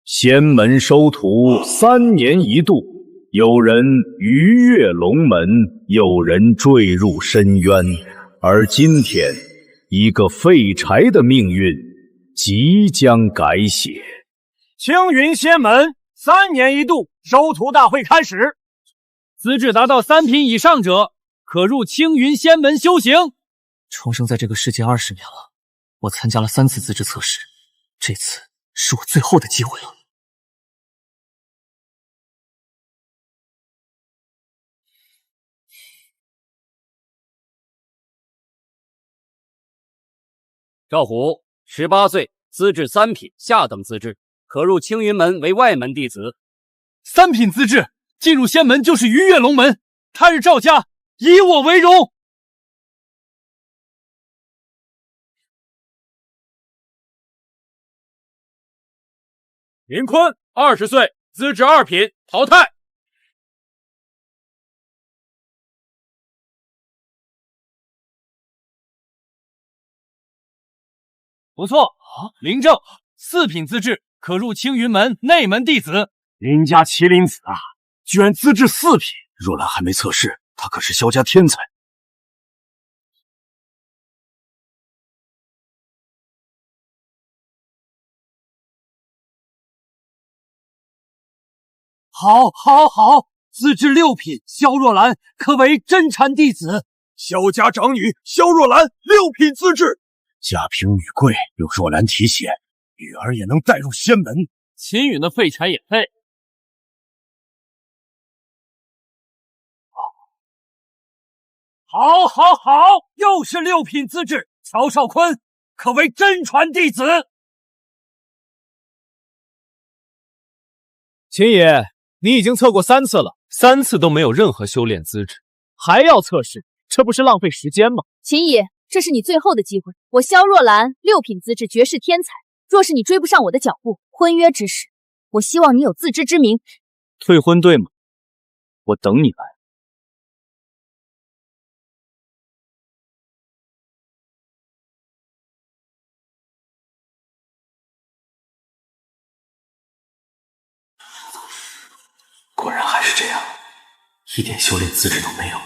仙门收徒3年1度，有人鱼跃龙门，有人坠入深渊。而今天，一个废柴的命运即将改写。青云仙门3年1度收徒大会开始，资质达到3品以上者，可入青云仙门修行。重生在这个世界20年了，我参加了3次资质测试，这次是我最后的机会了。赵虎，18岁，资质3品，下等资质，可入青云门为外门弟子。3品资质，进入仙门就是鱼跃龙门。他日赵家以我为荣。林坤，20岁，资质2品，淘汰。不错，林正4品资质，可入青云门内门弟子。林家麒麟子啊，居然资质4品。若兰还没测试，他可是萧家天才。好，资质6品，萧若兰可为真传弟子。萧家长女萧若兰6品资质。家贫女贵，有若兰提携，女儿也能带入仙门。秦允的废柴也废。好，又是6品资质，乔少坤可为真传弟子。秦野，你已经测过3次了，3次都没有任何修炼资质，还要测试，这不是浪费时间吗？秦野，这是你最后的机会。我萧若兰6品资质，绝世天才。若是你追不上我的脚步，婚约之时，我希望你有自知之明。退婚对吗？我等你来。果然还是这样，一点修炼资质都没有。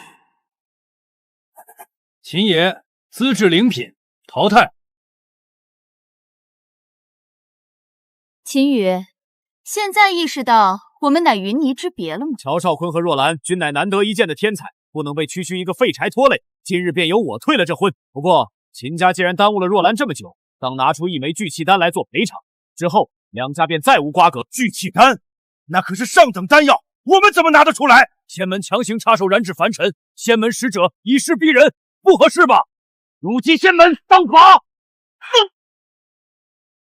秦野，资质0品，淘汰。秦羽，现在意识到我们乃云泥之别了吗？乔少坤和若兰均乃难得一见的天才，不能被区区一个废柴拖累。今日便由我退了这婚。不过秦家既然耽误了若兰这么久，当拿出1枚聚气丹来做赔偿，之后2家便再无瓜葛。聚气丹，那可是上等丹药，我们怎么拿得出来？仙门强行插手染指凡尘，仙门使者以势逼人，不合适吧？入击仙门，当法！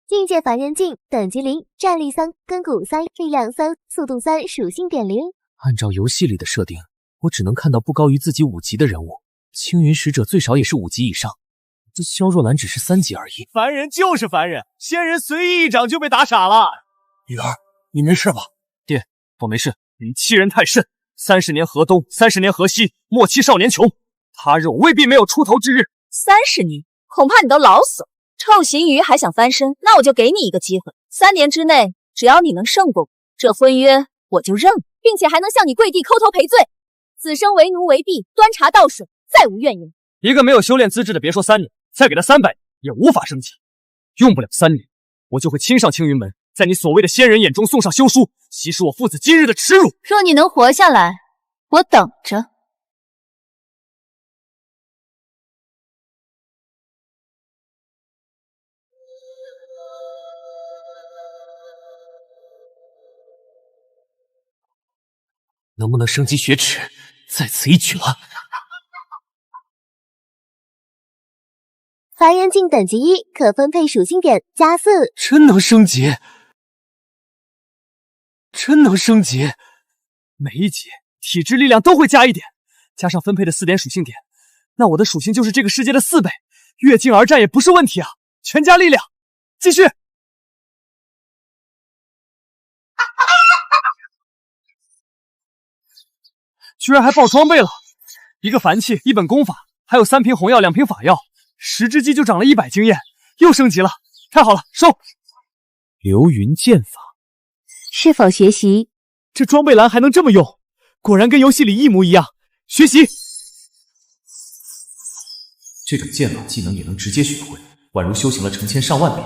境界凡人境，等级0，战力3，根骨3，力量3，速度3，属性点0。按照游戏里的设定，我只能看到不高于自己5级的人物，青云使者最少也是5级以上，这萧若兰只是3级而已。凡人就是凡人，仙人随意一掌就被打傻了。女儿，你没事吧？爹，我没事。你欺人太甚！30年河东，30年河西，莫欺少年穷。他日我未必没有出头之日。30年，恐怕你都老死了。臭行鱼还想翻身，那我就给你一个机会，3年之内，只要你能胜过我，这婚约我就认了，并且还能向你跪地叩头赔罪，此生为奴为婢，端茶倒水，再无怨言。一个没有修炼资质的，别说3年，再给他300年也无法升级。用不了3年，我就会亲上青云门，在你所谓的仙人眼中送上休书，息事我父子今日的耻辱。若你能活下来，我等着。能不能升级雪耻，在此一举了。凡人境等级1，可分配属性点+4。真能升级！真能升级！每一级体质力量都会加1点，加上分配的4点属性点，那我的属性就是这个世界的4倍，越境而战也不是问题啊！全加力量，继续！居然还爆装备了，一个凡器，1本功法，还有3瓶红药，2瓶法药，10只鸡就涨了100经验，又升级了，太好了，收！流云剑法，是否学习？这装备栏还能这么用，果然跟游戏里一模一样。学习。这种剑法技能也能直接学会，宛如修行了成千上万遍。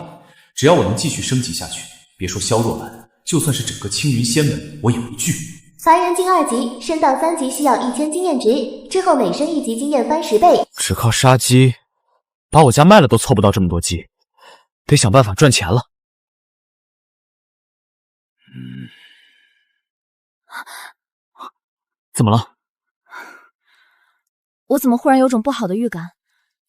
只要我能继续升级下去，别说萧若兰，就算是整个青云仙门，我也不惧。凡人境2级，升到3级需要1000经验值，之后每升1级经验翻10倍。只靠杀鸡，把我家卖了都凑不到这么多鸡，得想办法赚钱了。怎么了？我怎么忽然有种不好的预感？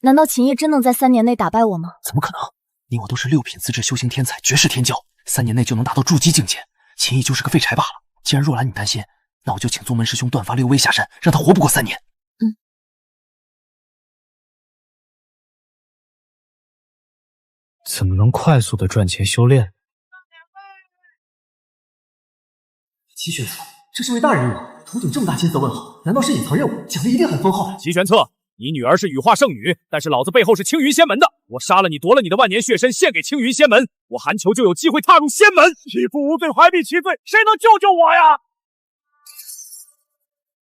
难道秦叶真能在3年内打败我吗？怎么可能？你我都是6品资质修行天才，绝世天骄，3年内就能达到筑基境界。秦叶就是个废柴罢了。既然若兰你担心，那我就请宗门师兄断发6威下山，让他活不过3年。怎么能快速的赚钱修炼？齐玄策，这是位大人物，头顶这么大金色问号，难道是隐藏任务？奖励一定很丰厚。齐玄策，你女儿是羽化圣女，但是老子背后是青云仙门的，我杀了你，夺了你的万年血身，献给青云仙门，我韩球就有机会踏入仙门。匹夫无罪，怀璧其罪，谁能救救我呀？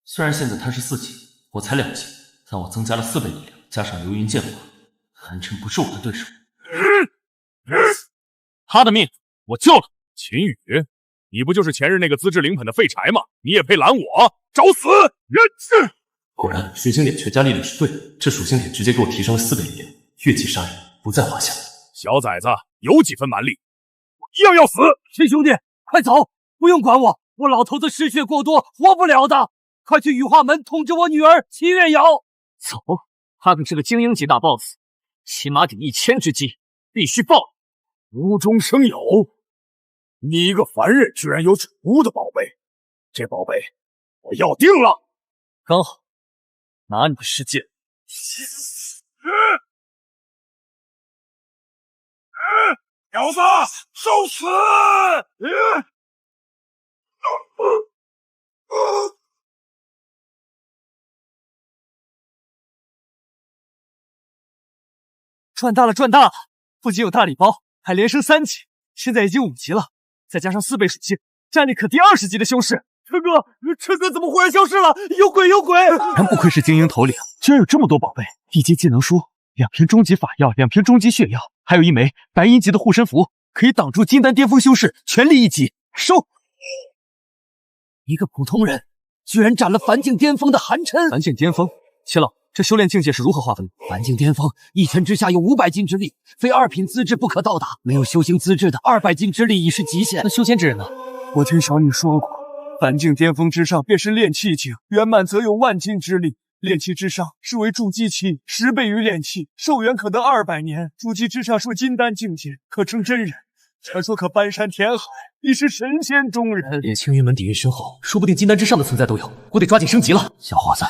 虽然现在他是4级，我才2级，但我增加了4倍力量，加上流云剑法，韩琛不是我的对手。他的命我救了。秦羽，你不就是前日那个资质灵本的废柴吗？你也配拦我？找死！果然，水星点全加力量是对的，这属性点直接给我提升了4倍力量，越级杀人不在话下。小崽子有几分蛮力，我一样要死！秦兄弟，快走，不用管我，我老头子失血过多，活不了的。快去羽化门通知我女儿秦月瑶。走，他可是个精英级大 boss， 起码顶1000只鸡，必须爆！无中生有，你一个凡人居然有储物的宝贝，这宝贝我要定了。刚好，拿你的世界。小子，受死！赚大了，赚大了！不仅有大礼包，还连升3级，现在已经5级了，再加上4倍属性，战力可敌20级的修士。陈哥怎么忽然消失了？有鬼有鬼！真不愧是精英头领，居然有这么多宝贝！1级技能书，2瓶终极法药，2瓶终极血药，还有1枚白银级的护身符，可以挡住金丹巅峰修士全力1击。收！一个普通人居然斩了凡境巅峰的韩琛！凡境巅峰，齐老，这修炼境界是如何划分的？凡境巅峰，1拳之下有500斤之力，非2品资质不可到达。没有修行资质的200斤之力已是极限。那修仙之人呢？我听小女说过，凡境巅峰之上便是炼气境，圆满则有万斤之力。炼气之上是为筑基期，10倍于炼气，寿元可得200年。筑基之上是金丹境界，可称真人。传说可搬山填海，已是神仙中人。连青云门底蕴深厚，说不定金丹之上的存在都有。我得抓紧升级了。小伙子，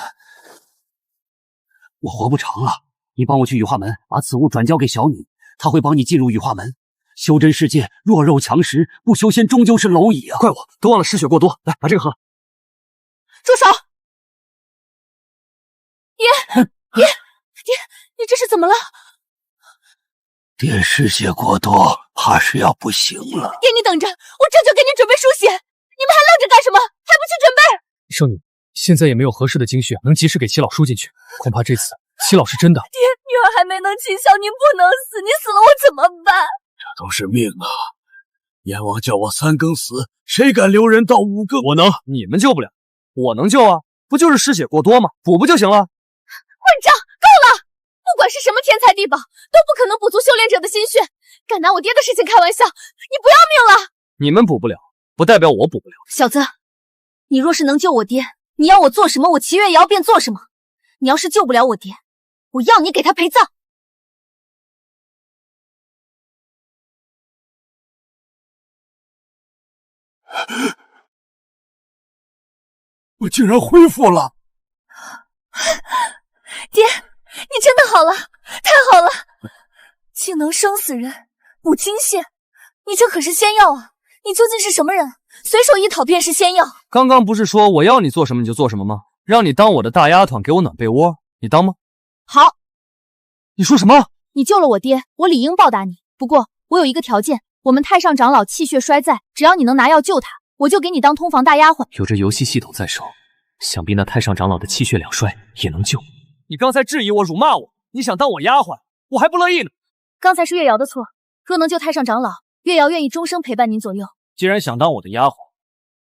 我活不长了，你帮我去羽化门，把此物转交给小女，她会帮你进入羽化门。修真世界弱肉强食，不修仙终究是蝼蚁啊！怪我都忘了失血过多，来把这个喝。住手！爹，你这是怎么了？爹失血过多，怕是要不行了。爹，你等着，我这就给你准备输血。你们还愣着干什么？还不去准备？圣女，现在也没有合适的精血能及时给齐老输进去，恐怕这次齐老是真的。爹，女儿还没能起效，您不能死，你死了我怎么办？这都是命啊！阎王叫我3更死，谁敢留人到5更？我能，你们救不了，我能救啊！不就是失血过多吗？补不就行了？混账，够了！不管是什么天才地宝，都不可能补足修炼者的心血。敢拿我爹的事情开玩笑，你不要命了？你们补不了，不代表我补不了。小子，你若是能救我爹，你要我做什么，我齐月瑶便做什么。你要是救不了我爹，我要你给他陪葬。我竟然恢复了！爹，你真的好了，太好了！竟能生死人，补精血，你这可是仙药啊！你究竟是什么人？随手一讨便是仙药。刚刚不是说我要你做什么你就做什么吗？让你当我的大丫头，给我暖被窝，你当吗？好。你说什么？你救了我爹，我理应报答你。不过我有一个条件，我们太上长老气血衰在，只要你能拿药救他，我就给你当通房大丫鬟。有这游戏系统在手，想必那太上长老的气血两衰也能救。你刚才质疑我、辱骂我，你想当我丫鬟，我还不乐意呢。刚才是月瑶的错，若能救太上长老，月瑶愿意终生陪伴您左右。既然想当我的丫鬟，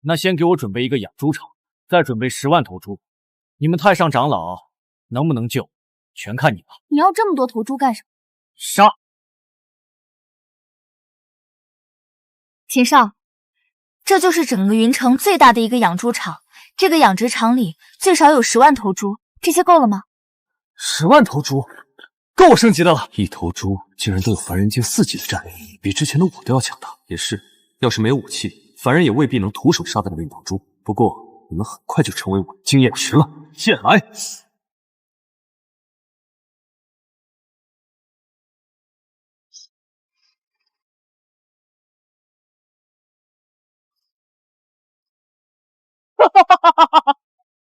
那先给我准备一个养猪场，再准备10万头猪。你们太上长老能不能救，全看你了。你要这么多头猪干什么？杀！秦少，这就是整个云城最大的一个养猪场，这个养殖场里最少有10万头猪，这些够了吗？10万头猪，够我升级的了。一头猪竟然都有凡人境4级的战力，比之前的我都要强大。也是，要是没有武器，凡人也未必能徒手杀得了那头猪。不过，你们很快就成为我的经验值了。剑来！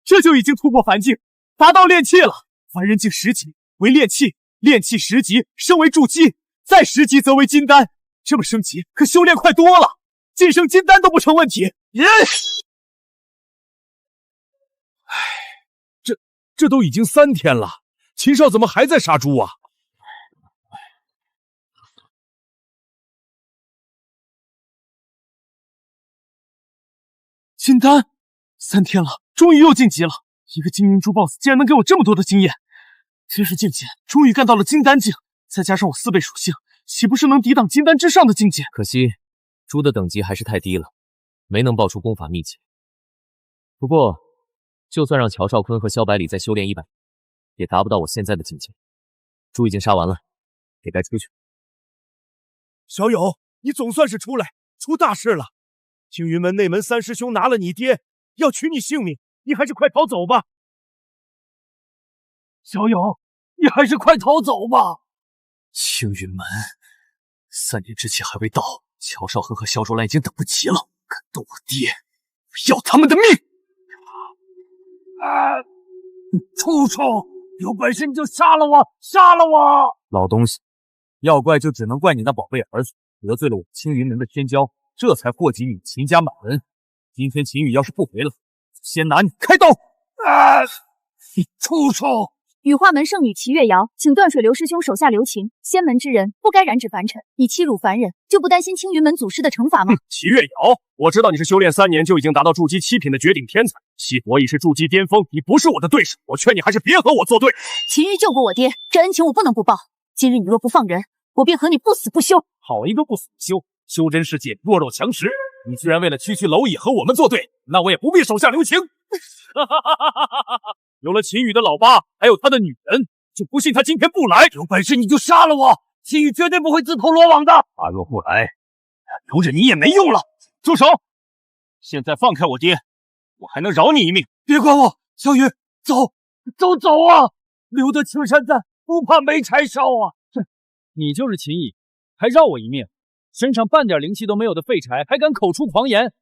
这就已经突破凡境，达到炼气了。凡人境10级为炼气，炼气10级升为筑基，再10级则为金丹。这么升级，可修炼快多了，晋升金丹都不成问题。耶！这都已经3天了，秦少怎么还在杀猪啊？金丹，3天了，终于又晋级了。一个精英猪 BOSS 竟然能给我这么多的经验，今日境界终于干到了金丹境，再加上我4倍属性，岂不是能抵挡金丹之上的境界？可惜猪的等级还是太低了，没能爆出功法秘籍。不过，就算让乔少坤和萧百里再修炼100，也达不到我现在的境界。猪已经杀完了，也该出去。小友，你总算是出来，出大事了！青云门内门3师兄拿了你爹，要取你性命，你还是快逃走吧。小友，你还是快逃走吧。青云门3年之期还未到，乔少恒和萧卓兰已经等不及了，敢动我爹，我要他们的命！畜生，有本事你就杀了我，杀了我！老东西，要怪就只能怪你那宝贝儿子得罪了我青云门的天骄，这才祸及你秦家满门。今天秦羽要是不回来，先拿你开刀！你畜生！羽化门圣女齐月瑶，请断水流师兄手下留情。仙门之人不该染指凡尘，你欺辱凡人，就不担心青云门祖师的惩罚吗？齐月瑶，我知道你是修炼3年就已经达到筑基7品的绝顶天才，西伯已是筑基巅峰，你不是我的对手，我劝你还是别和我作对。秦羽救过我爹，这恩情我不能不报。今日你若不放人，我便和你不死不休。好一个不死不休！修真世界弱肉强食，你居然为了区区蝼蚁和我们作对，那我也不必手下留情。有了秦羽的老八，还有他的女人，就不信他今天不来。有本事你就杀了我，秦羽绝对不会自投罗网的。他若不来，留着你也没用了。住手！现在放开我爹，我还能饶你一命。别管我，小雨，走啊！留得青山在，不怕没柴烧啊！你就是秦羽，还饶我一命？身上半点灵气都没有的废柴，还敢口出狂言！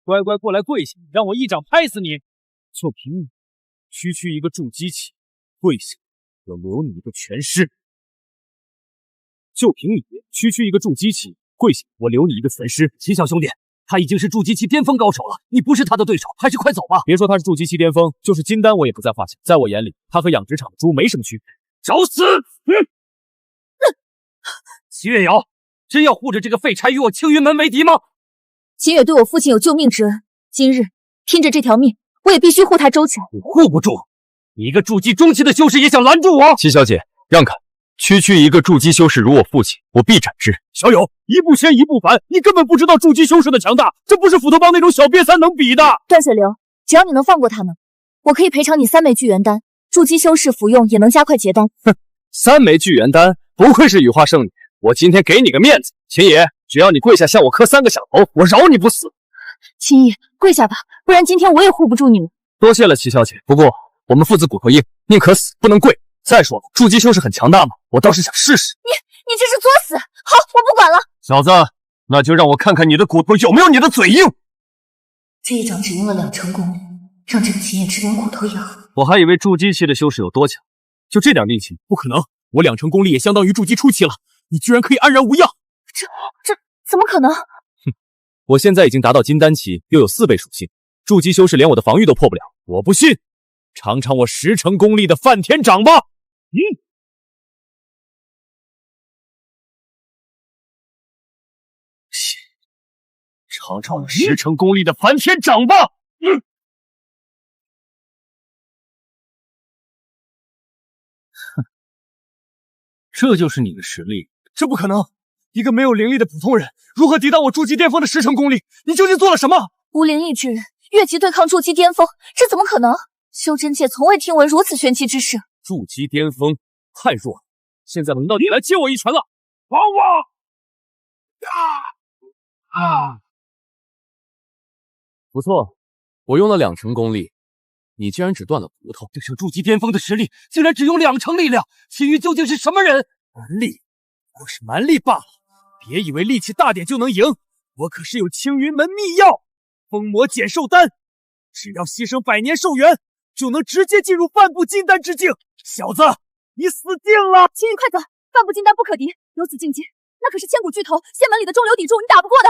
乖乖过来跪下，让我一掌拍死你！就凭你，区区一个筑基期，跪下，我留你一个全尸！就凭你，区区一个筑基期，跪下，我留你一个全尸！秦小兄弟，他已经是筑基期巅峰高手了，你不是他的对手，还是快走吧！别说他是筑基期巅峰，就是金丹我也不在话下。在我眼里，他和养殖场的猪没什么区别。找死！齐月瑶，真要护着这个废柴与我青云门为敌吗？秦月对我父亲有救命之恩，今日拼着这条命，我也必须护他周全。你护不住，你一个筑基中期的修士也想拦住我？齐小姐，让开！区区一个筑基修士如我父亲，我必斩之。小友，一步先一步凡，你根本不知道筑基修士的强大，这不是斧头帮那种小瘪三能比的。断水流，只要你能放过他们，我可以赔偿你3枚聚元丹，筑基修士服用也能加快结丹。哼，3枚聚元丹，不愧是羽化圣女。我今天给你个面子，秦爷，只要你跪下向我磕3个响头，我饶你不死。秦爷，跪下吧，不然今天我也护不住你们。多谢了，齐小姐。不过我们父子骨头硬，宁可死不能跪。再说了，筑基修士很强大吗？我倒是想试试。你这是作死！好，我不管了。小子，那就让我看看你的骨头有没有你的嘴硬。这一掌只用了2成功力，让这个秦野只连骨头也硬。我还以为筑基期的修士有多强，就这点力气，不可能！我2成功力也相当于筑基初期了，你居然可以安然无恙？这怎么可能？我现在已经达到金丹期，又有4倍属性，筑基修士连我的防御都破不了。我不信，尝尝我10成功力的梵天掌吧！尝尝我10成功力的梵天掌吧！这就是你的实力？这不可能！一个没有灵力的普通人，如何抵挡我筑基巅峰的10成功力？你究竟做了什么？无灵力之人越级对抗筑基巅峰，这怎么可能？修真界从未听闻如此玄奇之事。筑基巅峰太弱了，现在轮到你来接我一拳了！王不错，我用了2成功力，你竟然只断了骨头。对上筑基巅峰的实力，竟然只用2成力量，其余究竟是什么人？蛮力，我是蛮力罢了。别以为力气大点就能赢，我可是有青云门秘药封魔减寿丹，只要牺牲100年寿元，就能直接进入半步金丹之境。小子，你死定了！青云，快走！半步金丹不可敌，有此境界，那可是千古巨头，仙门里的中流砥柱，你打不过的。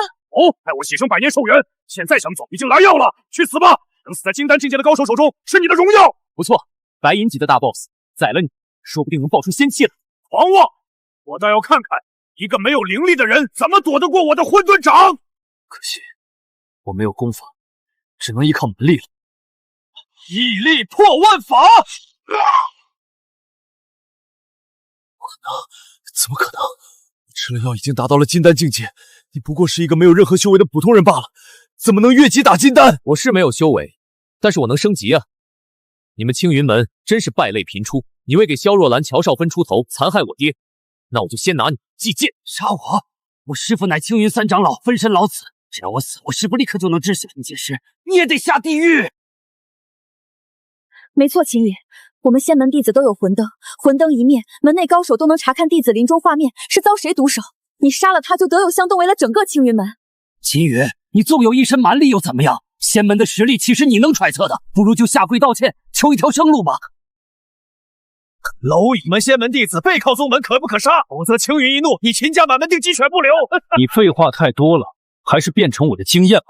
害我牺牲100年寿元，现在想走已经来要了，去死吧！能死在金丹境界的高手手中，是你的荣耀。不错，白银级的大 boss 宰了你，说不定能爆出仙气了。狂妄！我倒要看看一个没有灵力的人怎么躲得过我的混沌掌。可惜我没有功法，只能依靠蛮力了。屹力破万法！怎么可能？你吃了药已经达到了金丹境界，你不过是一个没有任何修为的普通人罢了，怎么能越级打金丹？我是没有修为，但是我能升级啊！你们青云门真是败类频出，你为给萧若兰、乔少芬出头，残害我爹，那我就先拿你祭剑。杀我！我师父乃青云3长老，分身老子，只要我死，我师父立刻就能知晓这件事，你也得下地狱。没错，秦羽，我们仙门弟子都有魂灯，魂灯一灭，门内高手都能查看弟子临终画面，是遭谁毒手。你杀了他，就得有相动为了整个青云门。秦羽，你纵有一身蛮力又怎么样？仙门的实力岂是你能揣测的？不如就下跪道歉，求一条生路吧。蝼蚁们仙门弟子背靠宗门，可不可杀？否则青云一怒，你秦家满门定鸡犬不留。你废话太多了，还是变成我的经验吧。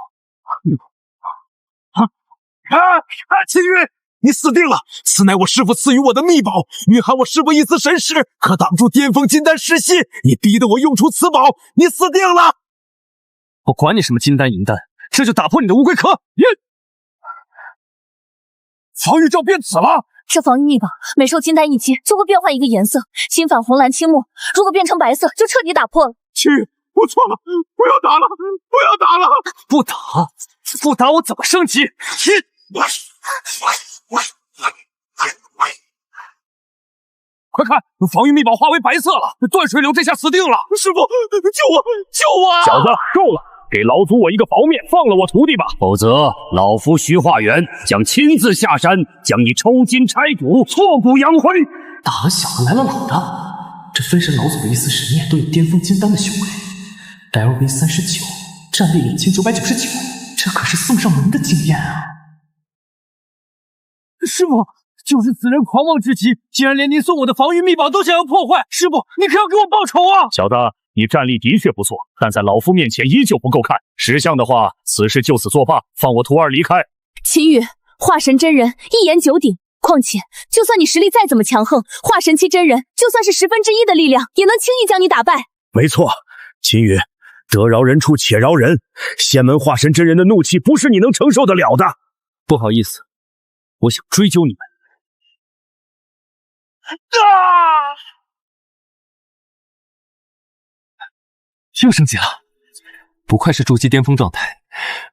青云，你死定了！此乃我师父赐予我的秘宝，蕴含我师父一丝神识，可挡住巅峰金丹噬息。你逼得我用出此宝，你死定了！我管你什么金丹银丹，这就打破你的乌龟壳！防御罩变紫了。这防御秘宝每受金丹一击就会变换一个颜色，侵犯红蓝青墨，如果变成白色就彻底打破了。青云，我错了，不要打了，不要打了！不打我怎么升级？快看，防御秘宝化为白色了，断水流这下死定了！师傅，救我啊！小子，够了！给老祖我一个薄面，放了我徒弟吧，否则老夫徐化元将亲自下山，将你抽筋拆骨，挫骨扬灰。大了小的来了老的，这分神老祖的一丝神念都有巅峰金丹的修为 ，LV 39，战力2999，这可是送上门的经验啊！师傅，就是此人狂妄之极，竟然连您送我的防御秘宝都想要破坏！师傅，你可要给我报仇啊！小子，你战力的确不错，但在老夫面前依旧不够看。识相的话，此事就此作罢，放我徒儿离开。秦羽，化神真人一言九鼎，况且就算你实力再怎么强横，化神期真人就算是1/10的力量，也能轻易将你打败。没错，秦羽，得饶人处且饶人，仙门化神真人的怒气不是你能承受得了的。不好意思，我想追究你们。又升级了，不愧是筑基巅峰状态，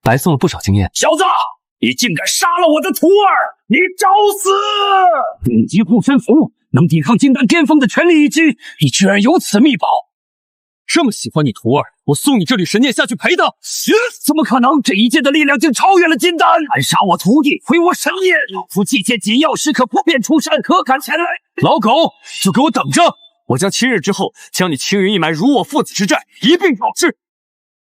白送了不少经验。小子，你竟敢杀了我的徒儿，你找死！顶级护身符能抵抗金丹巅峰的全力一击，你居然有此秘宝！这么喜欢你徒儿，我送你这缕神念下去陪他。怎么可能？这一剑的力量竟超越了金丹！敢杀我徒弟，毁我神念！老夫祭剑紧要时刻破片出山，可敢前来？老狗，就给我等着！我将7日之后将你青云一埋如我父子之债一并了之。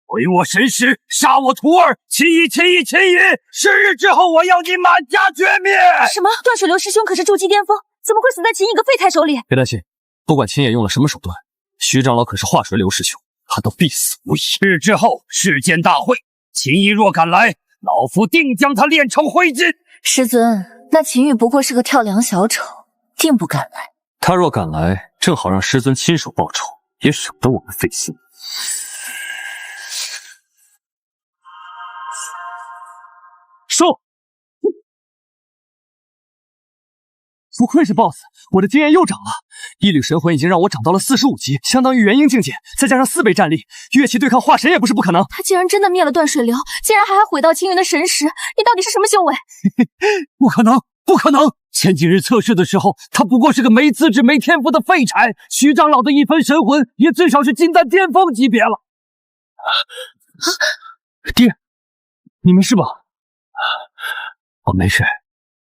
毁我神识，杀我徒儿，秦羽！10日之后，我要你满家绝灭！什么？段水流师兄可是筑基巅峰，怎么会死在秦一个废材手里？别担心，不管秦野用了什么手段，徐长老可是化水流师兄，他都必死无疑。日之后世剑大会，秦毅若敢来，老夫定将他炼成灰烬。师尊，那秦羽不过是个跳梁小丑，定不敢来。他若敢来，正好让师尊亲手报仇，也省得我们费心。说，不愧是 BOSS， 我的经验又涨了。一缕神魂已经让我涨到了45级，相当于元婴境界，再加上4倍战力，乐器对抗化神也不是不可能。他竟然真的灭了断水流，竟然还毁到青云的神识，你到底是什么修为？不可能，不可能！前几日测试的时候，他不过是个没资质、没天赋的废柴。徐长老的一分神魂，也最少是金丹巅峰级别了。爹，你没事吧？我没事。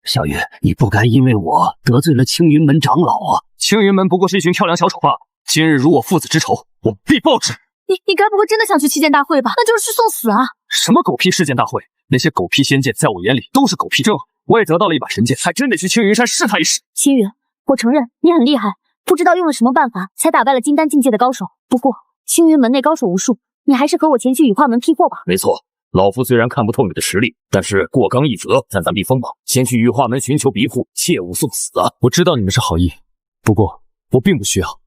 小云，你不该因为我得罪了青云门长老啊！青云门不过是一群跳梁小丑罢了。今日辱我父子之仇，我必报之。你该不会真的想去七剑大会吧？那就是去送死啊！什么狗屁世剑大会？那些狗屁仙剑在我眼里都是狗屁。正好我也得到了一把神剑，还真得去青云山试他一试。青云，我承认你很厉害，不知道用了什么办法才打败了金丹境界的高手。不过青云门内高手无数，你还是和我前去羽化门批货吧。没错。老夫虽然看不透你的实力，但是过刚一则，暂避锋芒。先去羽化门寻求庇护，切勿送死啊！我知道你们是好意，不过我并不需要。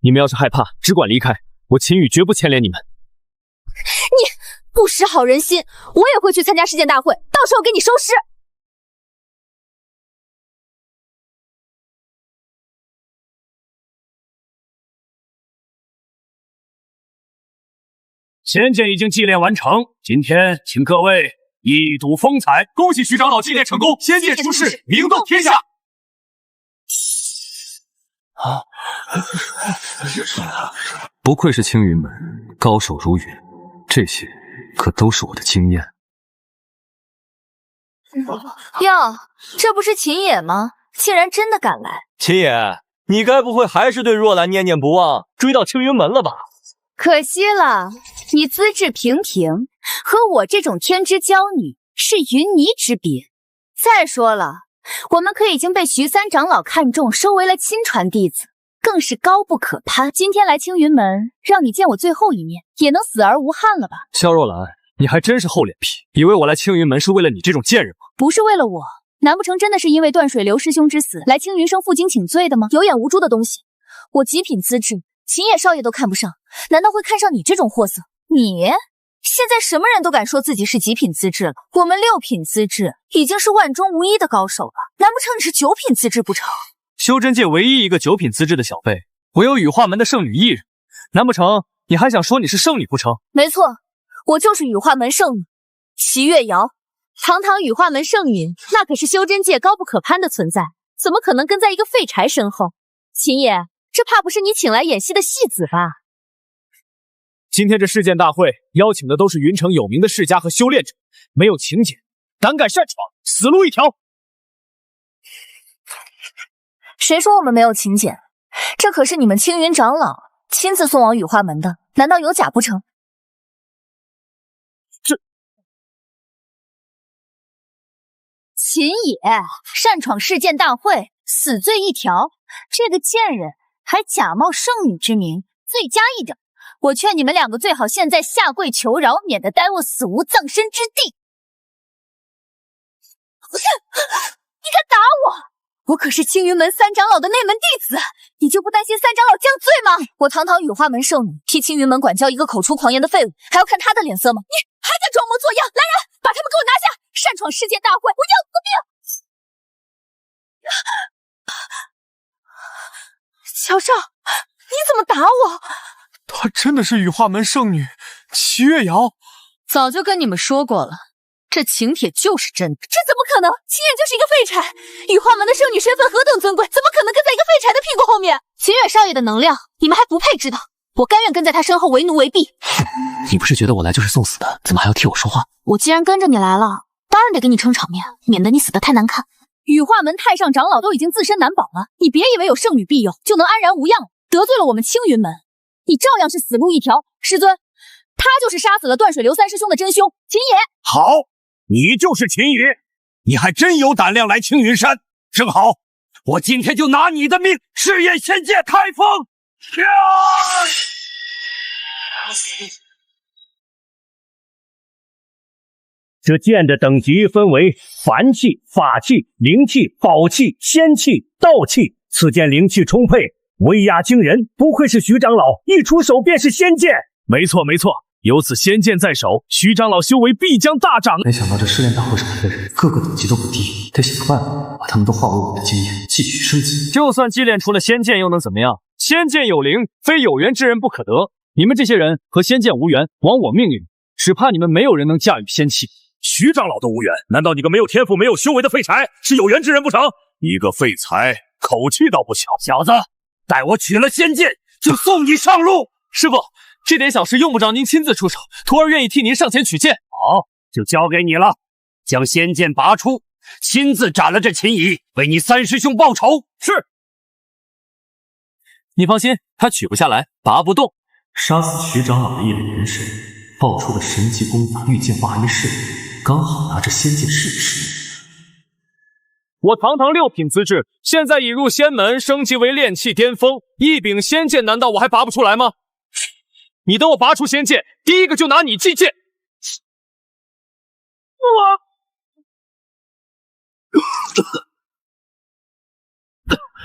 你们要是害怕，只管离开，我秦羽绝不牵连你们。你不识好人心，我也会去参加世剑大会，到时候给你收尸。仙剑已经祭炼完成，今天请各位一睹风采。恭喜徐长老祭炼成功，仙剑出世，名动天下。不愧是青云门，高手如云，这些可都是我的经验。哟，这不是秦野吗？竟然真的敢来！秦野，你该不会还是对若兰念念不忘，追到青云门了吧？可惜了，你资质平平，和我这种天之娇女是云泥之别。再说了，我们可已经被徐三长老看中，收为了亲传弟子，更是高不可攀。今天来青云门，让你见我最后一面，也能死而无憾了吧？萧若兰，你还真是厚脸皮，以为我来青云门是为了你这种贱人吗？不是为了我，难不成真的是因为断水流师兄之死来青云生负荆请罪的吗？有眼无珠的东西，我极品资质，秦野少爷都看不上，难道会看上你这种货色？你现在什么人都敢说自己是极品资质了，我们6品资质已经是万中无一的高手了，难不成你是9品资质不成？修真界唯一一个9品资质的小辈，唯有羽化门的圣女一人，难不成你还想说你是圣女不成？没错，我就是羽化门圣女齐月瑶。堂堂羽化门圣女，那可是修真界高不可攀的存在，怎么可能跟在一个废柴身后？秦野，这怕不是你请来演戏的戏子吧？今天这世剑大会邀请的都是云城有名的世家和修炼者，没有请柬，胆敢擅闯，死路一条。谁说我们没有请柬？这可是你们青云长老亲自送往羽化门的，难道有假不成？秦野擅闯世剑大会，死罪一条，这个贱人还假冒圣女之名，罪加一等。我劝你们2个最好现在下跪求饶，免得耽误死无葬身之地。你敢打我？我可是青云门3长老的内门弟子，你就不担心3长老降罪吗？我堂堂羽化门圣女，替青云门管教一个口出狂言的废物，还要看他的脸色吗？你还在装模作样！来人，把他们给我拿下！擅闯世界大会，我要你的命！小少，你怎么打我？她真的是羽化门圣女齐月瑶。早就跟你们说过了，这请帖就是真的。这怎么可能？秦野就是一个废柴，羽化门的圣女身份何等尊贵，怎么可能跟在一个废柴的屁股后面？秦远少爷的能量，你们还不配知道。我甘愿跟在他身后为奴为婢。你不是觉得我来就是送死的，怎么还要替我说话？我既然跟着你来了，当然得给你撑场面，免得你死得太难看。羽化门太上长老都已经自身难保了，你别以为有圣女庇佑就能安然无恙了。得罪了我们青云门，你照样是死路一条。师尊，他就是杀死了断水流3师兄的真凶秦野。好，你就是秦野，你还真有胆量来青云山。正好，我今天就拿你的命试验仙界开封。这剑的等级分为凡气、法气、灵气、宝气、仙气、道气。此剑灵气充沛，威压惊人，不愧是徐长老，一出手便是仙剑。没错没错，有此仙剑在手，徐长老修为必将大涨。没想到这试炼大会上来的人，个个等级都不低，得想个办法把他们都化为我的经验，继续升级。就算祭炼出了仙剑，又能怎么样？仙剑有灵，非有缘之人不可得。你们这些人和仙剑无缘，枉我命令，只怕你们没有人能驾驭仙气。徐长老都无缘，难道你个没有天赋、没有修为的废柴是有缘之人不成？一个废材，口气倒不小。小子，待我取了仙剑，就送你上路。师傅，这点小事用不着您亲自出手，徒儿愿意替您上前取剑。好，就交给你了。将仙剑拔出，亲自斩了这秦乙，为你三师兄报仇。是。你放心，他取不下来，拔不动。杀死徐长老的一位元神，爆出的神级功法御剑化还没试，刚好拿着仙剑试一试。我堂堂6品资质，现在已入仙门，升级为炼气巅峰，一柄仙剑，难道我还拔不出来吗？你等我拔出仙剑，第一个就拿你祭剑。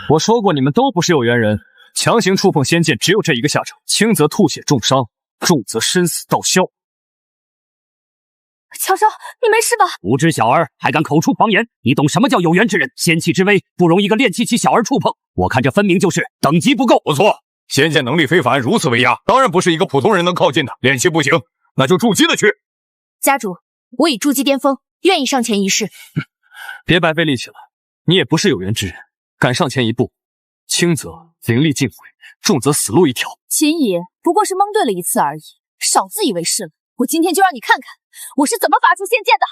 我说过，你们都不是有缘人，强行触碰仙剑，只有这一个下场：轻则吐血重伤，重则身死道消。乔少，你没事吧？无知小儿还敢口出狂言！你懂什么叫有缘之人？仙气之威不容一个炼气期小儿触碰。我看这分明就是等级不够。不错，仙剑能力非凡，如此威压，当然不是一个普通人能靠近的。炼气不行，那就筑基的去。家主，我已筑基巅峰，愿意上前一试。别白费力气了，你也不是有缘之人，敢上前一步，轻则灵力尽毁，重则死路一条。秦乙不过是蒙对了一次而已，少自以为是了。我今天就让你看看我是怎么拔出仙剑的。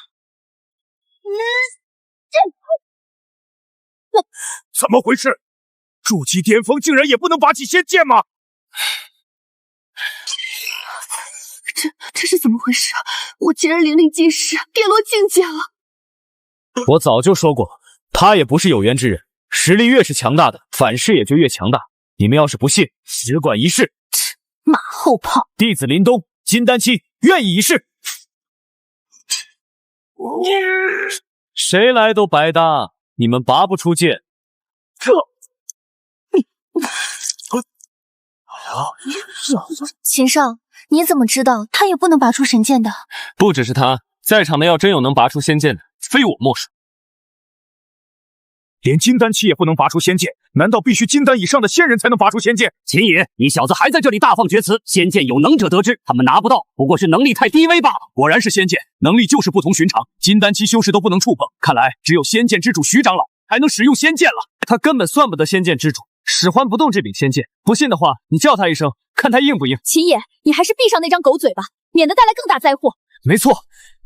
怎么回事？筑基巅峰竟然也不能拔起仙剑吗？这是怎么回事啊？我竟然灵力尽失，跌落境界了。我早就说过，他也不是有缘之人，实力越是强大的，反噬也就越强大。你们要是不信，只管一试。马后炮！弟子林东，金丹期，愿意一试。谁来都白搭，你们拔不出剑。秦少，你怎么知道他也不能拔出神剑的？不只是他，在场的要真有能拔出仙剑的，非我莫属。连金丹期也不能拔出仙剑，难道必须金丹以上的仙人才能拔出仙剑？秦野，你小子还在这里大放厥词！仙剑有能者得之，他们拿不到，不过是能力太低微罢了。果然是仙剑，能力就是不同寻常，金丹期修士都不能触碰。看来只有仙剑之主徐长老还能使用仙剑了。他根本算不得仙剑之主，使唤不动这柄仙剑。不信的话，你叫他一声，看他应不应。秦野，你还是闭上那张狗嘴吧，免得带来更大灾祸。没错，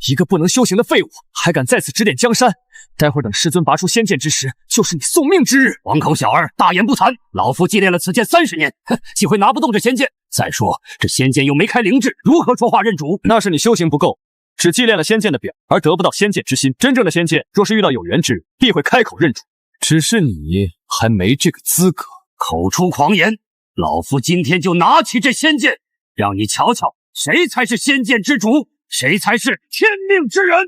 一个不能修行的废物，还敢在此指点江山。待会儿等师尊拔出仙剑之时，就是你送命之日。王口小儿，大言不惭！老夫祭炼了此剑30年，岂会拿不动这仙剑？再说这仙剑又没开灵智，如何说话认主？那是你修行不够，只祭炼了仙剑的表，而得不到仙剑之心。真正的仙剑，若是遇到有缘之人，必会开口认主。只是你还没这个资格。口出狂言！老夫今天就拿起这仙剑，让你瞧瞧谁才是仙剑之主，谁才是天命之人！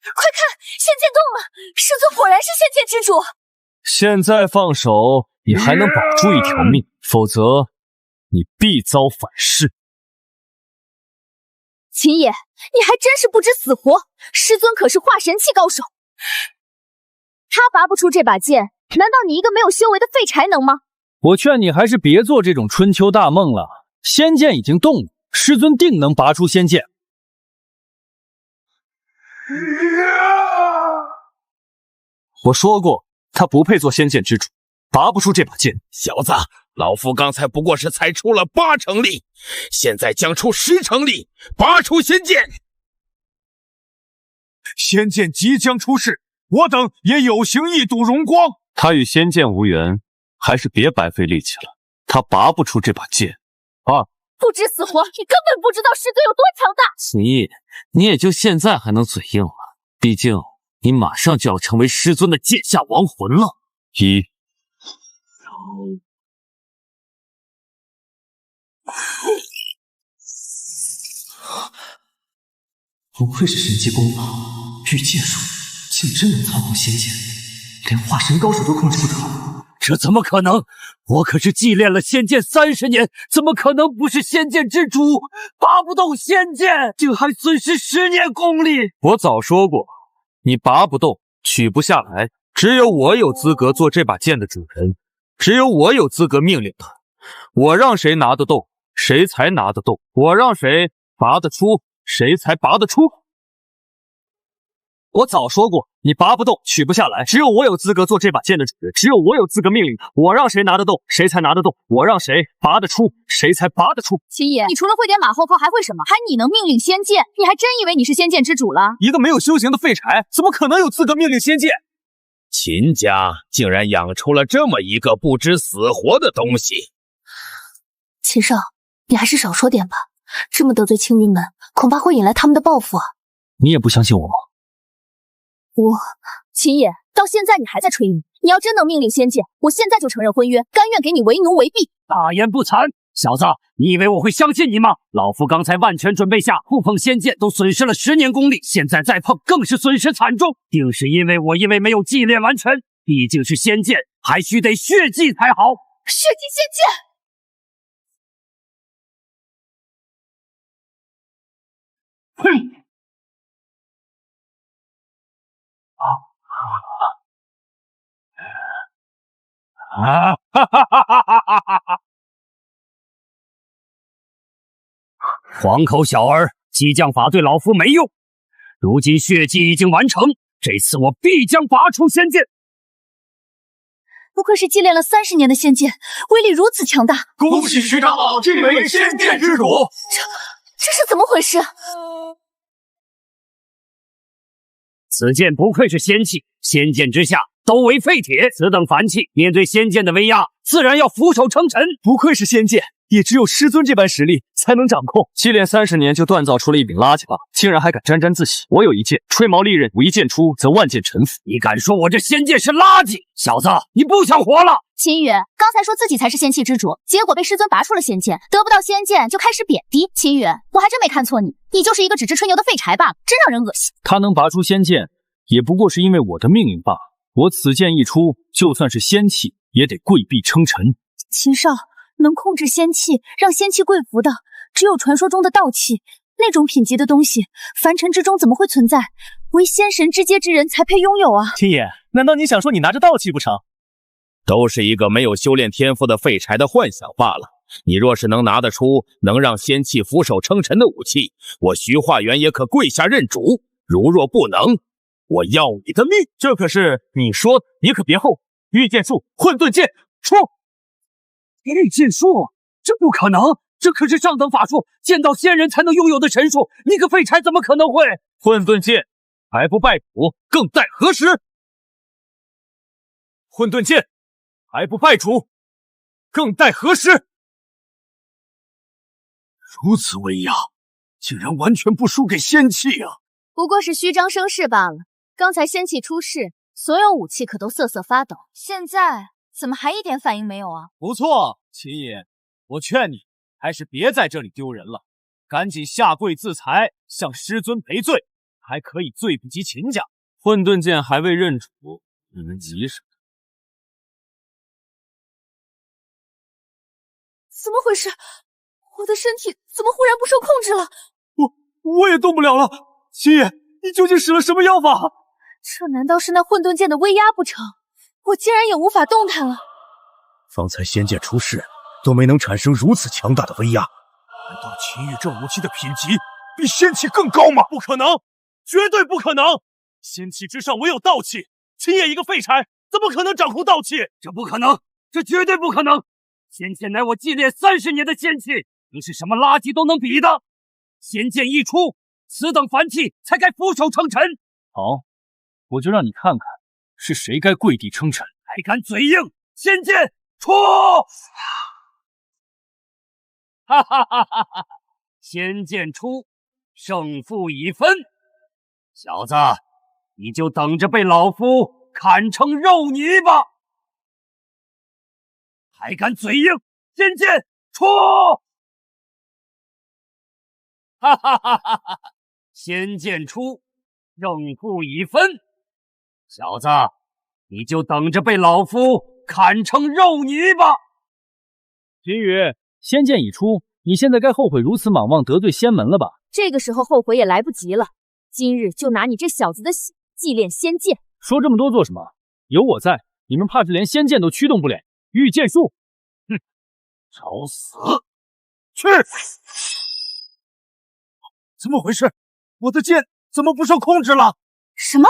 快看，仙剑动了！师尊果然是仙剑之主。现在放手，你还能保住一条命，否则你必遭反噬。秦野，你还真是不知死活！师尊可是化神期高手，他拔不出这把剑，难道你一个没有修为的废柴能吗？我劝你还是别做这种春秋大梦了。仙剑已经动了，师尊定能拔出仙剑。我说过，他不配做仙剑之主，拔不出这把剑。小子，老夫刚才不过是才出了8成力，现在将出10成力，拔出仙剑。仙剑即将出世，我等也有幸一睹荣光。他与仙剑无缘，还是别白费力气了。他拔不出这把剑。不知死活！你根本不知道师尊有多强大。秦毅，你也就现在还能嘴硬了，毕竟你马上就要成为师尊的剑下亡魂了。1、不愧是神级功法，御剑术竟真能操控仙剑，连化神高手都控制不得。这怎么可能？我可是祭炼了仙剑30年，怎么可能不是仙剑之主？拔不动仙剑，竟还损失10年功力！我早说过，你拔不动，取不下来，只有我有资格做这把剑的主人，只有我有资格命令他。我让谁拿得动，谁才拿得动；我让谁拔得出，谁才拔得出。我早说过，你拔不动，取不下来，只有我有资格做这把剑的主人，只有我有资格命令他。我让谁拿得动，谁才拿得动；我让谁拔得出，谁才拔得出。秦野，你除了会点马后炮还会什么？还你能命令仙剑？你还真以为你是仙剑之主了？一个没有修行的废柴，怎么可能有资格命令仙剑？秦家竟然养出了这么一个不知死活的东西！秦少，你还是少说点吧，这么得罪青云门，恐怕会引来他们的报复啊！你也不相信我吗？秦野，到现在你还在吹嘘，你要真能命令仙剑，我现在就承认婚约，甘愿给你为奴为婢。大言不惭，小子，你以为我会相信你吗？老夫刚才万全准备下，不碰仙剑都损失了10年功力，现在再碰更是损失惨重，定是因为没有祭炼完全，毕竟是仙剑，还需得血祭才好。血祭仙剑！哼！哈哈哈哈哈哈！黄口小儿，激将法对老夫没用，如今血祭已经完成，这次我必将拔出仙剑。不愧是祭炼了30年的仙剑，威力如此强大。恭喜徐长老晋为仙剑之主！这是怎么回事？此剑不愧是仙器，仙剑之下都为废铁，此等凡器面对仙剑的威压，自然要俯首称臣。不愧是仙剑，也只有师尊这般实力才能掌控。祭炼30年就锻造出了一柄垃圾罢，竟然还敢沾沾自喜。我有一剑，吹毛利刃，我一剑出，则万剑臣服。你敢说我这仙剑是垃圾？小子，你不想活了？秦羽刚才说自己才是仙器之主，结果被师尊拔出了仙剑，得不到仙剑就开始贬低。秦羽，我还真没看错你，你就是一个只知吹牛的废柴罢了，真让人恶心。他能拔出仙剑，也不过是因为我的命令罢了。我此剑一出，就算是仙器，也得跪壁称臣。秦少，能控制仙器，让仙器跪服的，只有传说中的道器。那种品级的东西，凡尘之中怎么会存在？唯仙神之阶之人才配拥有啊！秦野，难道你想说你拿着道器不成？都是一个没有修炼天赋的废柴的幻想罢了。你若是能拿得出能让仙器俯首称臣的武器，我徐化元也可跪下认主。如若不能，我要你的命！这可是你说的，你可别后悔。御剑术，混沌剑出！御剑术？这不可能！这可是上等法术，见到仙人才能拥有的神术，你个废柴怎么可能会？混沌剑还不拜主，更待何时？混沌剑还不拜主，更待何时？如此威压，竟然完全不输给仙器啊！不过是虚张声势罢了。刚才仙器出世，所有武器可都瑟瑟发抖，现在怎么还一点反应没有啊？不错，秦野，我劝你还是别在这里丢人了，赶紧下跪自裁，向师尊赔罪，还可以罪不及秦家。混沌剑还未认主，你们急什么？怎么回事？我的身体怎么忽然不受控制了？我也动不了了。秦野，你究竟使了什么妖法？这难道是那混沌剑的威压不成？我竟然也无法动弹了。方才仙剑出世，都没能产生如此强大的威压。难道秦羽这武器的品级比仙器更高吗？不可能，绝对不可能！仙器之上唯有道器，秦野一个废柴，怎么可能掌控道器？这不可能，这绝对不可能！仙剑乃我祭炼30年的仙器，能是什么垃圾都能比的？仙剑一出，此等凡器才该俯首称臣。好，我就让你看看是谁该跪地称臣。还敢嘴硬！仙剑出！哈哈哈哈哈！仙剑出，胜负已分。小子，你就等着被老夫砍成肉泥吧！还敢嘴硬！仙剑出！哈哈哈哈哈！仙剑出，胜负已分，小子，你就等着被老夫砍成肉泥吧！秦羽，仙剑已出，你现在该后悔如此莽撞得罪仙门了吧？这个时候后悔也来不及了，今日就拿你这小子的血祭炼仙剑。说这么多做什么？有我在，你们怕是连仙剑都驱动不了。御剑术，哼，找死！去！怎么回事？我的剑怎么不受控制了？什么？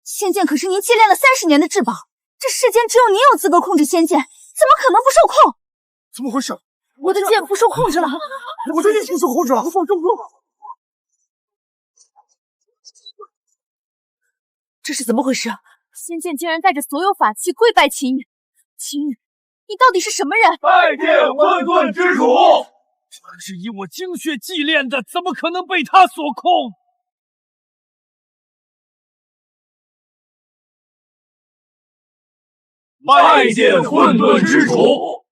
仙剑可是您祭炼了30年的至宝，这世间只有您有资格控制仙剑，怎么可能不受控？怎么回事？我的剑不受控制了！我的剑不受控制了！放重了！这是怎么回事？仙剑竟然带着所有法器跪拜秦羽！秦羽，你到底是什么人？拜见混沌之主！这是以我精血祭炼的，怎么可能被他所控？拜见混沌之主！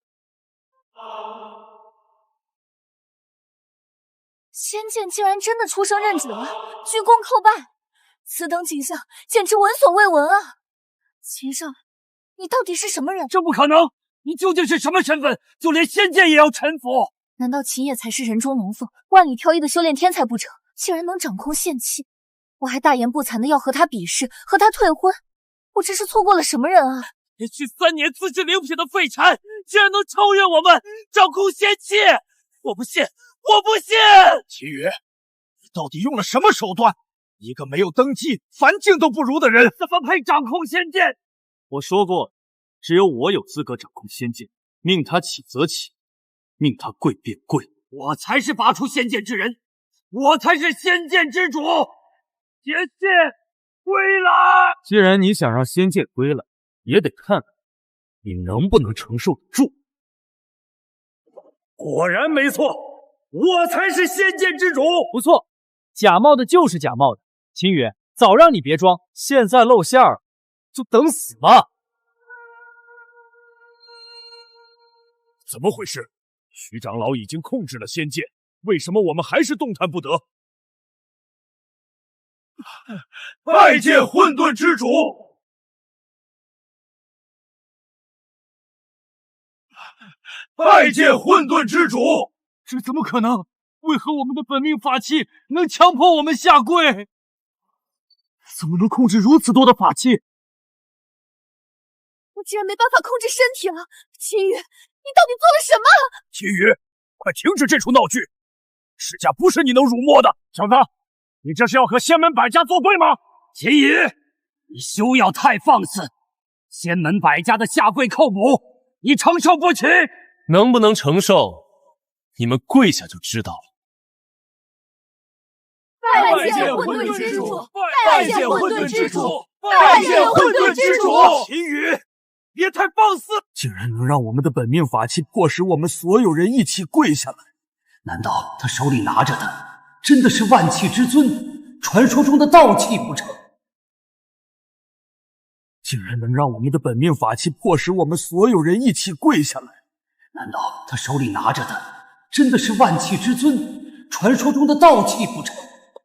仙剑竟然真的出生认主了，鞠躬叩拜！此等景象简直闻所未闻啊！秦少，你到底是什么人？这不可能！你究竟是什么身份？就连仙剑也要臣服？难道秦野才是人中龙凤、万里挑一的修炼天才不成？竟然能掌控仙气，我还大言不惭的要和他比试，和他退婚，我这是错过了什么人啊？连续3年自制灵品的废柴，竟然能超越我们，掌控仙气！我不信！我不信！秦羽，你到底用了什么手段？一个没有登基、凡境都不如的人，怎么配掌控仙剑？我说过，只有我有资格掌控仙剑，命他起则起，命他跪便跪。我才是拔出仙剑之人，我才是仙剑之主！仙剑归来！既然你想让仙剑归来，也得看看你能不能承受得住。果然没错，我才是仙剑之主。不错，假冒的就是假冒的。秦羽，早让你别装，现在露馅儿，就等死吧！怎么回事？徐长老已经控制了仙剑，为什么我们还是动弹不得？拜见混沌之主！拜见混沌之主！这怎么可能？为何我们的本命法器能强迫我们下跪？怎么能控制如此多的法器？我竟然没办法控制身体了！秦羽，你到底做了什么？秦羽，快停止这出闹剧！世家不是你能辱没的！小子，你这是要和仙门百家作对吗？秦羽，你休要太放肆！仙门百家的下跪叩母，你承受不起？能不能承受，你们跪下就知道了。拜见混沌之主！拜见混沌之主！拜见混沌之主！秦羽，别太放肆！竟然能让我们的本命法器迫使我们所有人一起跪下来！难道他手里拿着的真的是万气之尊，传说中的道气不成？竟然能让我们的本命法器迫使我们所有人一起跪下来！难道他手里拿着的真的是万气之尊，传说中的道气不成？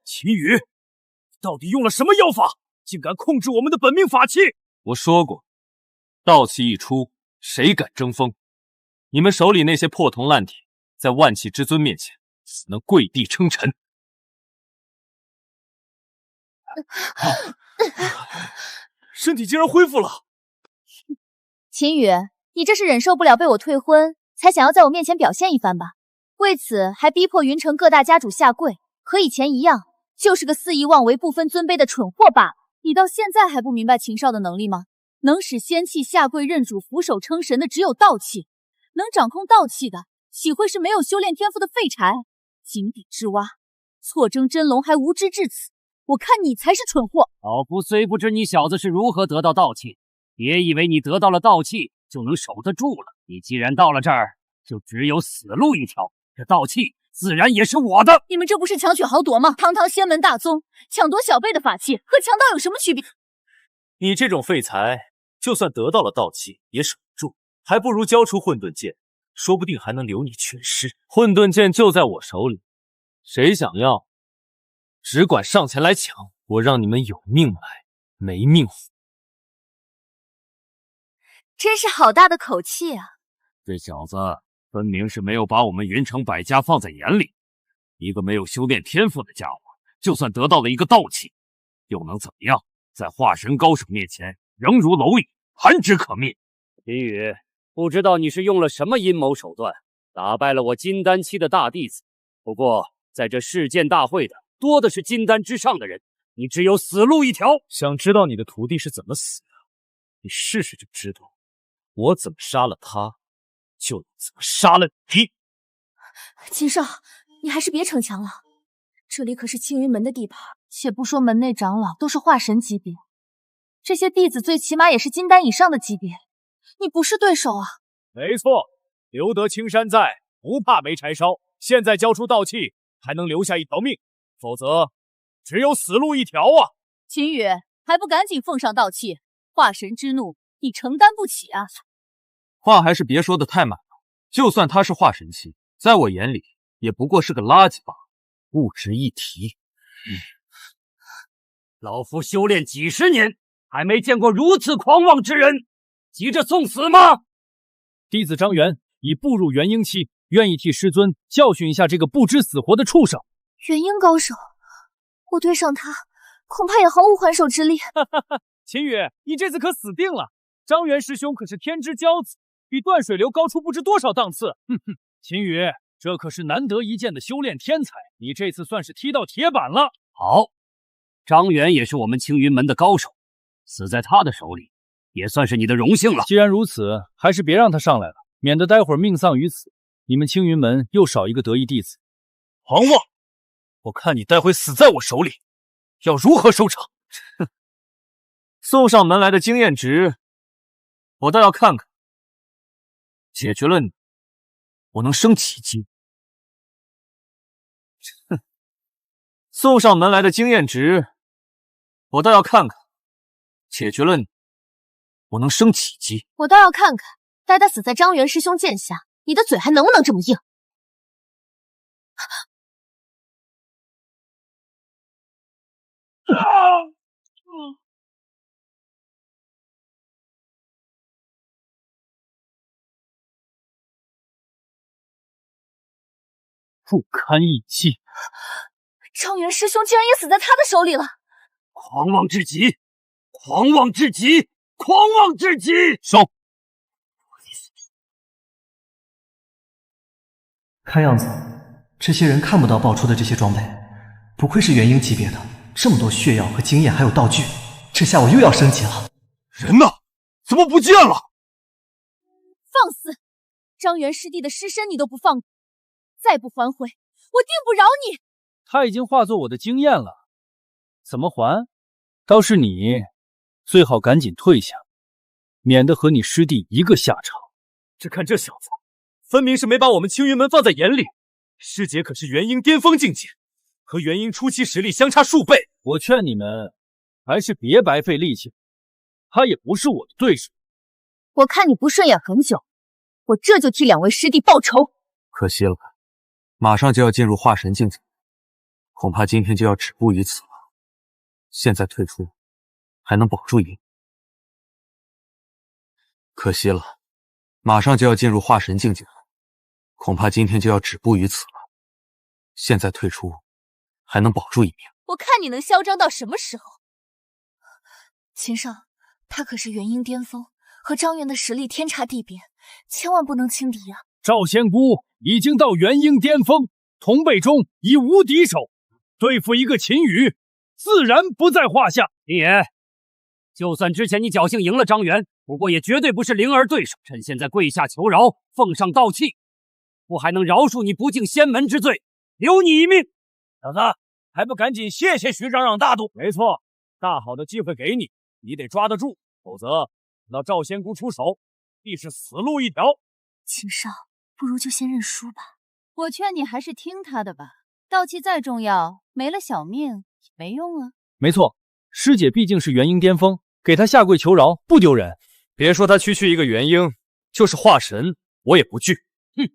秦羽，你到底用了什么妖法，竟敢控制我们的本命法器？我说过，道气一出，谁敢争锋？你们手里那些破铜烂铁，在万气之尊面前，只能跪地称臣。身体竟然恢复了！秦羽，你这是忍受不了被我退婚，才想要在我面前表现一番吧？为此还逼迫云城各大家主下跪，和以前一样，就是个肆意妄为、不分尊卑的蠢货罢了。你到现在还不明白秦少的能力吗？能使仙气下跪认主、俯首称神的只有道气，能掌控道气的，岂会是没有修炼天赋的废柴？井底之蛙，错争真龙还无知至此，我看你才是蠢货。老夫虽不知你小子是如何得到道气，别以为你得到了道气就能守得住了。你既然到了这儿，就只有死路一条。这道气自然也是我的。你们这不是强取豪夺吗？堂堂仙门大宗，抢夺小辈的法器，和强盗有什么区别？你这种废材，就算得到了道气，也守不住，还不如交出混沌剑，说不定还能留你全尸。混沌剑就在我手里，谁想要，只管上前来抢，我让你们有命来，没命活。真是好大的口气啊！这小子分明是没有把我们云城百家放在眼里。一个没有修炼天赋的家伙，就算得到了一个道器，又能怎么样？在化神高手面前，仍如蝼蚁，寒枝可灭。秦羽，不知道你是用了什么阴谋手段，打败了我金丹期的大弟子。不过，在这世剑大会的多的是金丹之上的人，你只有死路一条。想知道你的徒弟是怎么死的？你试试就知道。我怎么杀了他，就怎么杀了你。秦少，你还是别逞强了，这里可是青云门的地盘。且不说门内长老都是化神级别，这些弟子最起码也是金丹以上的级别，你不是对手啊。没错，留得青山在，不怕没柴烧。现在交出道器，还能留下一条命，否则只有死路一条啊！秦羽，还不赶紧奉上道器？化神之怒，你承担不起啊！话还是别说的太满了。就算他是化神期，在我眼里也不过是个垃圾罢了，不值一提。老夫修炼几十年，还没见过如此狂妄之人，急着送死吗？弟子张元已步入元婴期，愿意替师尊教训一下这个不知死活的畜生。元婴高手，我对上他恐怕也毫无还手之力。秦羽，你这次可死定了！张元师兄可是天之骄子，比断水流高出不知多少档次。哼哼，秦羽，这可是难得一见的修炼天才，你这次算是踢到铁板了。好，张元也是我们青云门的高手，死在他的手里，也算是你的荣幸了。既然如此，还是别让他上来了，免得待会儿命丧于此，你们青云门又少一个得意弟子。狂妄！我看你待会死在我手里，要如何收场？哼！送上门来的经验值，我倒要看看。解决了你，我能升几级？哼！送上门来的经验值，我倒要看看。解决了你，我能升几级？我倒要看看，待他死在张元师兄剑下，你的嘴还能不能这么硬？不堪一击！张元师兄竟然也死在他的手里了！狂妄至极！狂妄至极！狂妄至极！收！看样子，这些人看不到爆出的这些装备，不愧是元婴级别的，这么多血药和经验，还有道具，这下我又要升级了。人呢？怎么不见了？放肆！张元师弟的尸身你都不放过，再不还回，我定不饶你！他已经化作我的经验了，怎么还？倒是你，最好赶紧退下，免得和你师弟一个下场。只看这小子，分明是没把我们青云门放在眼里。师姐可是元婴巅峰境界，和元婴初期实力相差数倍。我劝你们还是别白费力气，他也不是我的对手。我看你不顺眼很久，我这就替两位师弟报仇。可惜了，马上就要进入化神境界，恐怕今天就要止步于此了。现在退出，还能保住一命。可惜了，马上就要进入化神境界了，恐怕今天就要止步于此了。现在退出，还能保住一命。我看你能嚣张到什么时候？秦少，他可是元婴巅峰，和张元的实力天差地别，千万不能轻敌啊！赵仙姑已经到元婴巅峰，同辈中已无敌手，对付一个秦羽，自然不在话下。秦爷，就算之前你侥幸赢了张元，不过也绝对不是灵儿对手。趁现在跪下求饶，奉上道器，我还能饶恕你不敬仙门之罪，留你一命。小子，还不赶紧谢谢徐长长大度？没错，大好的机会给你，你得抓得住，否则等到赵仙姑出手，必是死路一条。秦少，不如就先认输吧。我劝你还是听他的吧，道器再重要，没了小命也没用啊。没错，师姐毕竟是元婴巅峰，给她下跪求饶不丢人。别说她区区一个元婴，就是化神，我也不惧。哼，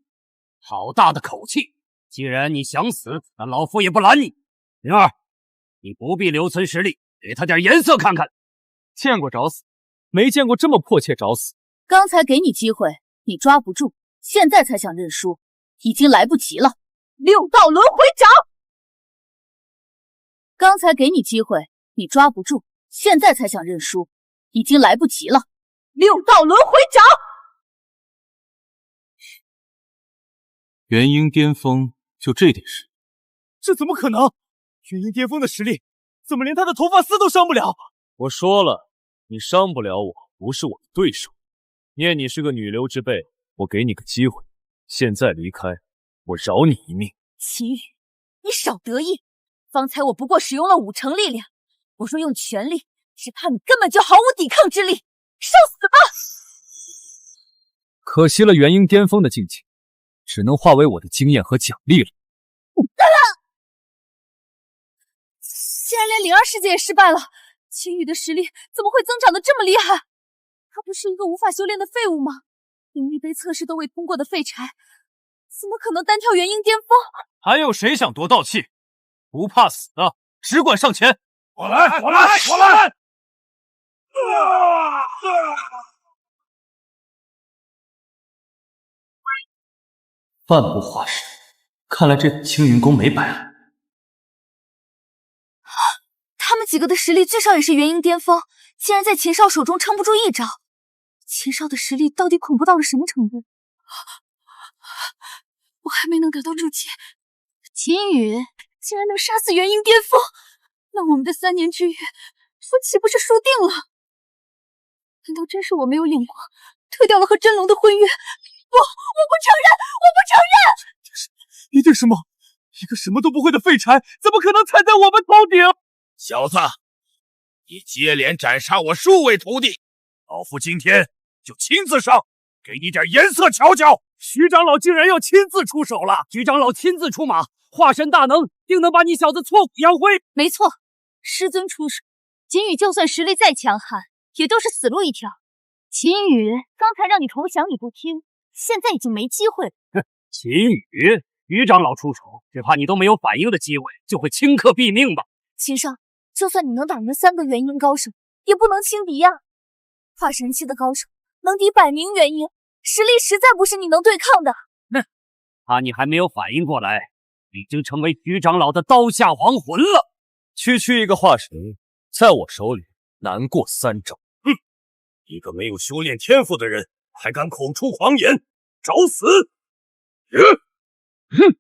好大的口气！既然你想死，那老夫也不拦你。灵儿，你不必留存实力，给他点颜色看看。见过找死，没见过这么迫切找死。刚才给你机会，你抓不住，现在才想认输，已经来不及了。六道轮回掌！刚才给你机会，你抓不住，现在才想认输，已经来不及了。六道轮回掌！元婴巅峰就这点实力？这怎么可能？元婴巅峰的实力，怎么连他的头发丝都伤不了？我说了，你伤不了我，不是我的对手。念你是个女流之辈，我给你个机会，现在离开，我饶你一命。秦羽，你少得意！方才我不过使用了5成力量，我若用全力，只怕你根本就毫无抵抗之力。受死吧！可惜了元婴巅峰的境界，只能化为我的经验和奖励了。竟然连灵儿师姐也失败了，秦羽的实力怎么会增长得这么厉害？他不是一个无法修炼的废物吗？灵力杯测试都未通过的废柴，怎么可能单挑元婴巅峰？还有谁想夺道气？不怕死的，只管上前！我来！我来！我来！半步化神，看来这青云宫没白来。他们几个的实力最少也是元婴巅峰，竟然在秦少手中撑不住一招。秦少的实力到底恐怖到了什么程度？我还没能得到助解，秦羽竟然能杀死元婴巅峰，那我们的3年之约说岂不是输定了？难道真是我没有领过，退掉了和真龙的婚约？不，我不承认，我不承认！一定是梦，一个什么都不会的废柴，怎么可能踩在我们头顶？小子，你接连斩杀我数位徒弟，老夫今天就亲自上，给你点颜色瞧瞧。徐长老竟然要亲自出手了！徐长老亲自出马，化神大能，定能把你小子挫骨扬灰。没错，师尊出手，秦羽就算实力再强悍，也都是死路一条。秦羽刚才让你投降你不听，现在已经没机会了。哼，秦羽，于长老出手，只怕你都没有反应的机会，就会顷刻毙命吧。秦少，就算你能打赢3个元婴高手，也不能轻敌呀！化神期的高手能敌100名元婴，实力实在不是你能对抗的。哼，怕你还没有反应过来，已经成为徐长老的刀下亡魂了。区一个化神，在我手里难过3招。哼，一个没有修炼天赋的人，还敢口出狂言，找死！哼！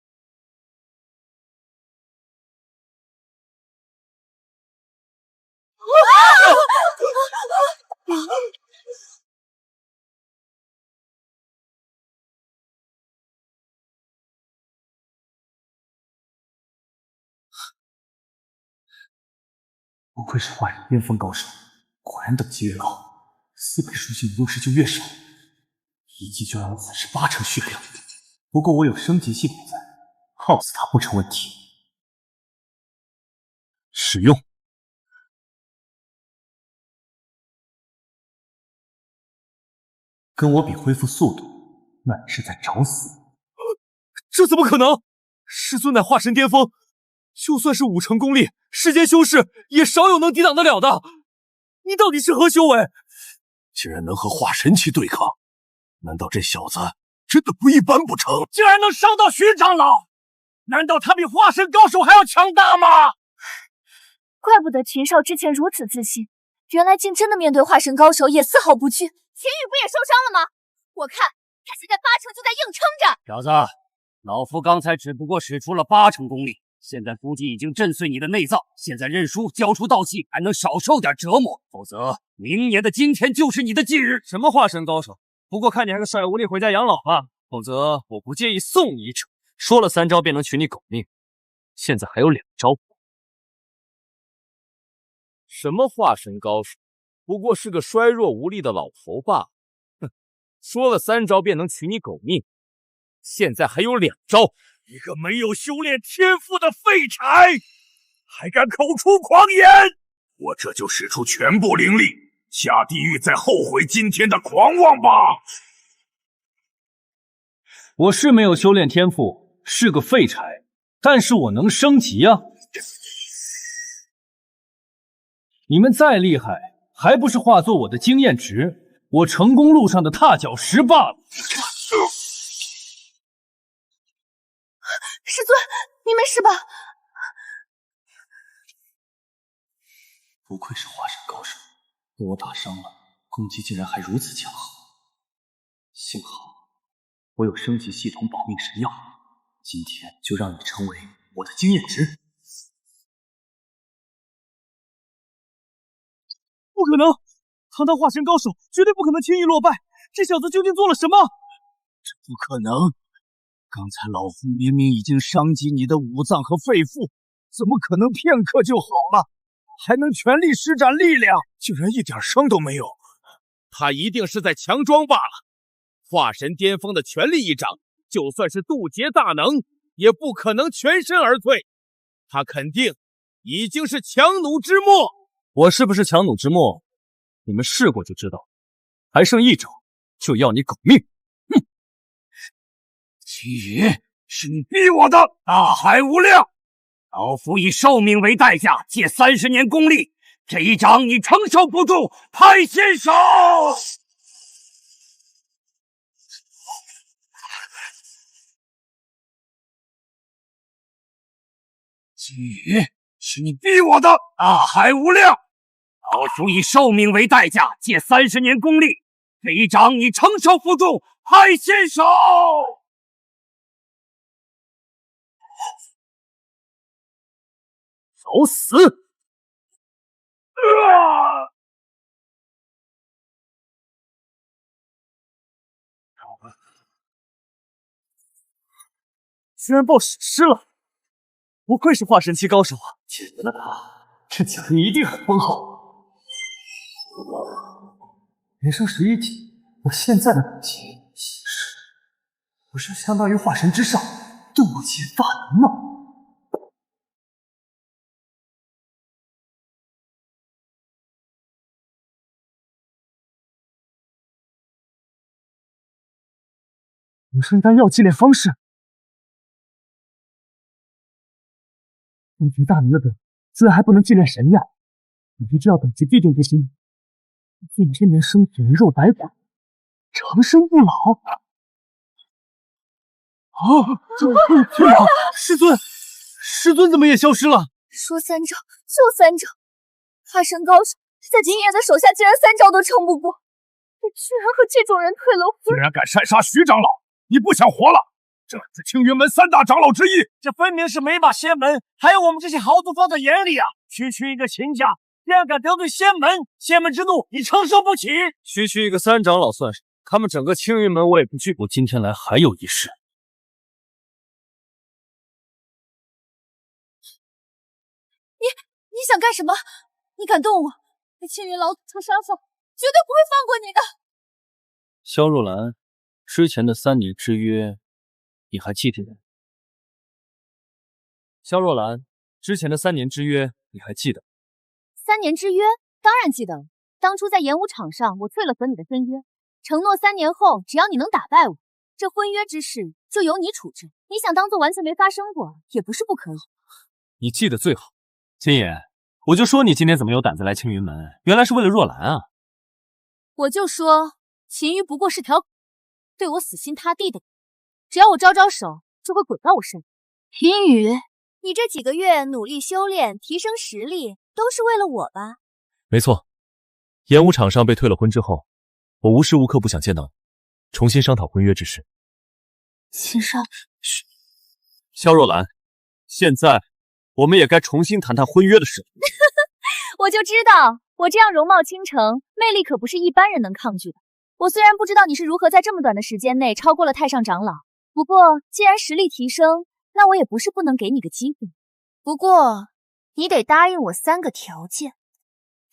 不愧是化人巅峰高手，果然等级越高，4倍属性的优势就越少。一击就让我损失8成血量，不过我有升级系统在，耗死他不成问题。使用。跟我比恢复速度，那你是在找死。这怎么可能？师尊乃化神巅峰，就算是5成功力，世间修士也少有能抵挡得了的。你到底是何修为？竟然能和化神期对抗，难道这小子真的不一般不成？竟然能伤到徐长老，难道他比化神高手还要强大吗？怪不得秦少之前如此自信，原来竟真的面对化神高手也丝毫不惧。秦羽不也受伤了吗？我看他现在8成就在硬撑着。小子，老夫刚才只不过使出了8成功力，现在估计已经震碎你的内脏。现在认输，交出道气，还能少受点折磨，否则明年的今天就是你的忌日。什么化神高手？不过看你还是率无力回家养老吧，否则我不介意送你一程。说了3招便能取你狗命，现在还有2招。什么化神高手？不过是个衰弱无力的老头罢了。哼，说了3招便能取你狗命，现在还有2招。一个没有修炼天赋的废柴，还敢口出狂言！我这就使出全部灵力，下地狱再后悔今天的狂妄吧！我是没有修炼天赋，是个废柴，但是我能升级啊！你们再厉害，还不是化作我的经验值，我成功路上的踏脚石罢了。师尊，你没事吧？不愧是华山高手，被我打伤了，攻击竟然还如此强横。幸好我有升级系统保命神药，今天就让你成为我的经验值。不可能！堂堂化神高手绝对不可能轻易落败，这小子究竟做了什么？这不可能！刚才老夫明明已经伤及你的五脏和肺腑，怎么可能片刻就好了？还能全力施展力量，竟然一点伤都没有！他一定是在强装罢了。化神巅峰的全力一掌，就算是渡劫大能，也不可能全身而退。他肯定已经是强弩之末。我是不是强弩之末，你们试过就知道。还剩一招，就要你狗命！哼！青羽，是你逼我的，大海无量！老夫以寿命为代价，借30年功力，这一掌你承受不住，拍先手！青羽，是你逼我的，大海无量！老夫以寿命为代价，借30年功力，这一掌你承受不住，拍先手！找死！居然报史诗了！不愧是化神期高手啊！解决了他，这奖励一定很丰厚。人生11级，我现在的等级显示，不是相当于化神之上，渡劫大能吗？永生丹药祭炼方式，渡劫大能的等，自然还不能祭炼神药。你知道等级必定不行，近千年生存肉白骨，长生不老。天哪！师尊怎么也消失了？说3招就3招，化神高手在金爷的手下竟然3招都撑不过，你居然和这种人退了婚！竟然敢擅杀徐长老，你不想活了？这是青云门3大长老之一，这分明是没把仙门还有我们这些豪族放在眼里啊！区一个秦家，竟然敢得罪仙门，仙门之怒你承受不起！区一个3长老算什么？他们整个青云门我也不惧。我今天来还有一事。你想干什么？你敢动我，那青云老祖他杀父，绝对不会放过你的！萧若兰，之前的3年之约，你还记得？萧若兰，之前的3年之约，你还记得？3年之约，当然记得了。当初在演武场上，我退了和你的婚约，承诺3年后，只要你能打败我，这婚约之事就由你处置。你想当做完全没发生过，也不是不可以。你记得最好。金爷，我就说你今天怎么有胆子来青云门，原来是为了若兰啊！我就说秦瑜不过是条对我死心塌地的，只要我招手，就会滚到我身。秦瑜，你这几个月努力修炼，提升实力，都是为了我吧？没错，演武场上被退了婚之后，我无时无刻不想见到你，重新商讨婚约之事。秦少，萧若兰，现在我们也该重新谈谈婚约的事。我就知道，我这样容貌倾城，魅力可不是一般人能抗拒的。我虽然不知道你是如何在这么短的时间内超过了太上长老，不过既然实力提升，那我也不是不能给你个机会。不过你得答应我3个条件。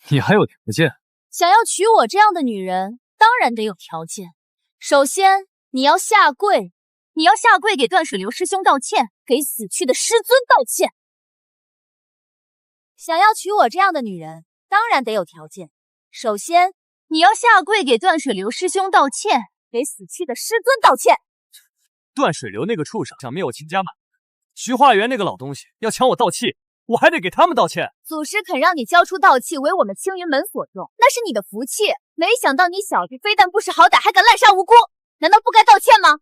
你还有条件？想要娶我这样的女人，当然得有条件。首先，你要下跪，给断水流师兄道歉，给死去的师尊道歉。想要娶我这样的女人，当然得有条件。首先，你要下跪给断水流师兄道歉，给死去的师尊道歉。断水流那个畜生想灭我秦家满，徐化元那个老东西要抢我道气，我还得给他们道歉。祖师肯让你交出道气为我们青云门所用，那是你的福气。没想到你小子非但不识好歹，还敢滥杀无辜，难道不该道歉吗？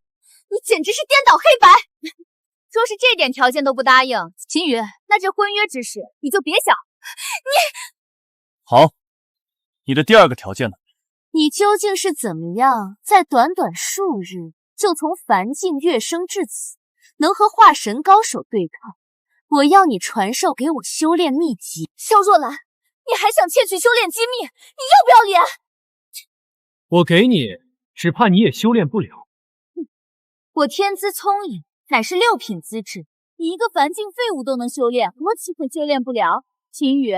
你简直是颠倒黑白！说是这点条件都不答应，秦羽，那这婚约之事你就别想。好，你的第二个条件呢？你究竟是怎么样，在短短数日就从凡境跃升至此，能和化神高手对抗？我要你传授给我修炼秘籍。萧若兰，你还想窃取修炼机密？你要不要脸？我给你，只怕你也修炼不了。我天资聪颖，乃是6品资质，你一个凡境废物都能修炼，我岂会修炼不了？秦羽，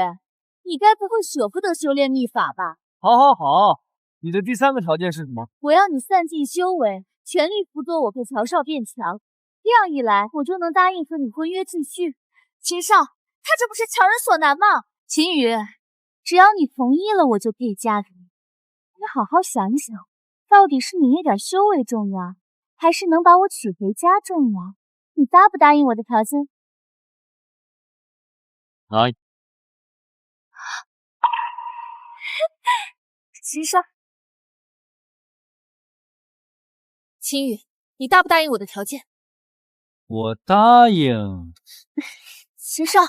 你该不会舍不得修炼秘法吧？好，你的第3个条件是什么？我要你散尽修为，全力辅佐我被乔少变强，这样一来，我就能答应和你婚约继续。秦少，他这不是强人所难吗？秦羽，只要你同意了，我就可以嫁给你。你好好想一想，到底是你那点修为重要，还是能把我娶回家重要？你答不答应我的条件？答应。秦少，秦羽，你答不答应我的条件？我答应。秦少，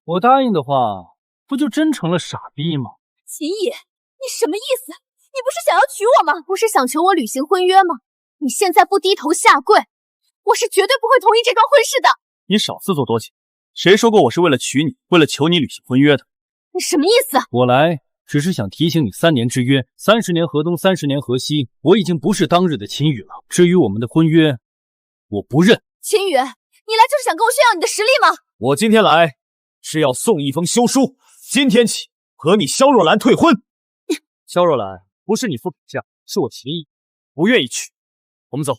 我答应的话，不就真成了傻逼吗？秦野，你什么意思？你不是想要娶我吗？不是想求我履行婚约吗？你现在不低头下跪，我是绝对不会同意这桩婚事的。你少自作多情，谁说过我是为了娶你，为了求你履行婚约的？你什么意思？我来只是想提醒你3年之约，30年河东，30年河西，我已经不是当日的秦羽了。至于我们的婚约，我不认。秦羽，你来就是想跟我炫耀你的实力吗？我今天来是要送一封休书，今天起和你萧若兰退婚。萧若兰不是你父陪嫁，是我秦毅，不愿意娶。我们走。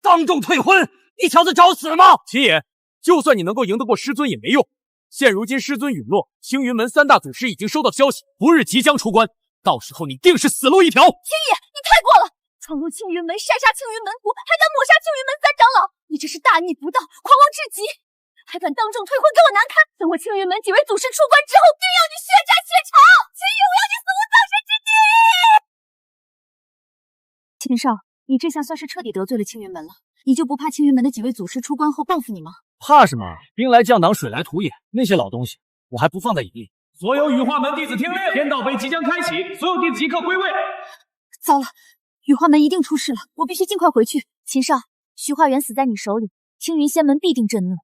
当众退婚，你小子找死吗？秦野，就算你能够赢得过师尊也没用。现如今师尊陨落，青云门3大祖师已经收到消息，不日即将出关，到时候你定是死路一条。秦野，你太过了！闯入青云门，擅杀青云门徒，还敢抹杀青云门3长老，你这是大逆不道，狂妄至极！还敢当众退婚，给我难堪！等我青云门几位祖师出关之后，定要你血债血偿！秦羽，我要你死无葬身之地！秦少，你这下算是彻底得罪了青云门了。你就不怕青云门的几位祖师出关后报复你吗？怕什么？兵来将挡，水来土掩，那些老东西我还不放在眼里。所有羽化门弟子听令，天道杯即将开启，所有弟子即刻归位。糟了，羽化门一定出事了，我必须尽快回去。秦少，徐化元死在你手里，青云仙门必定震怒，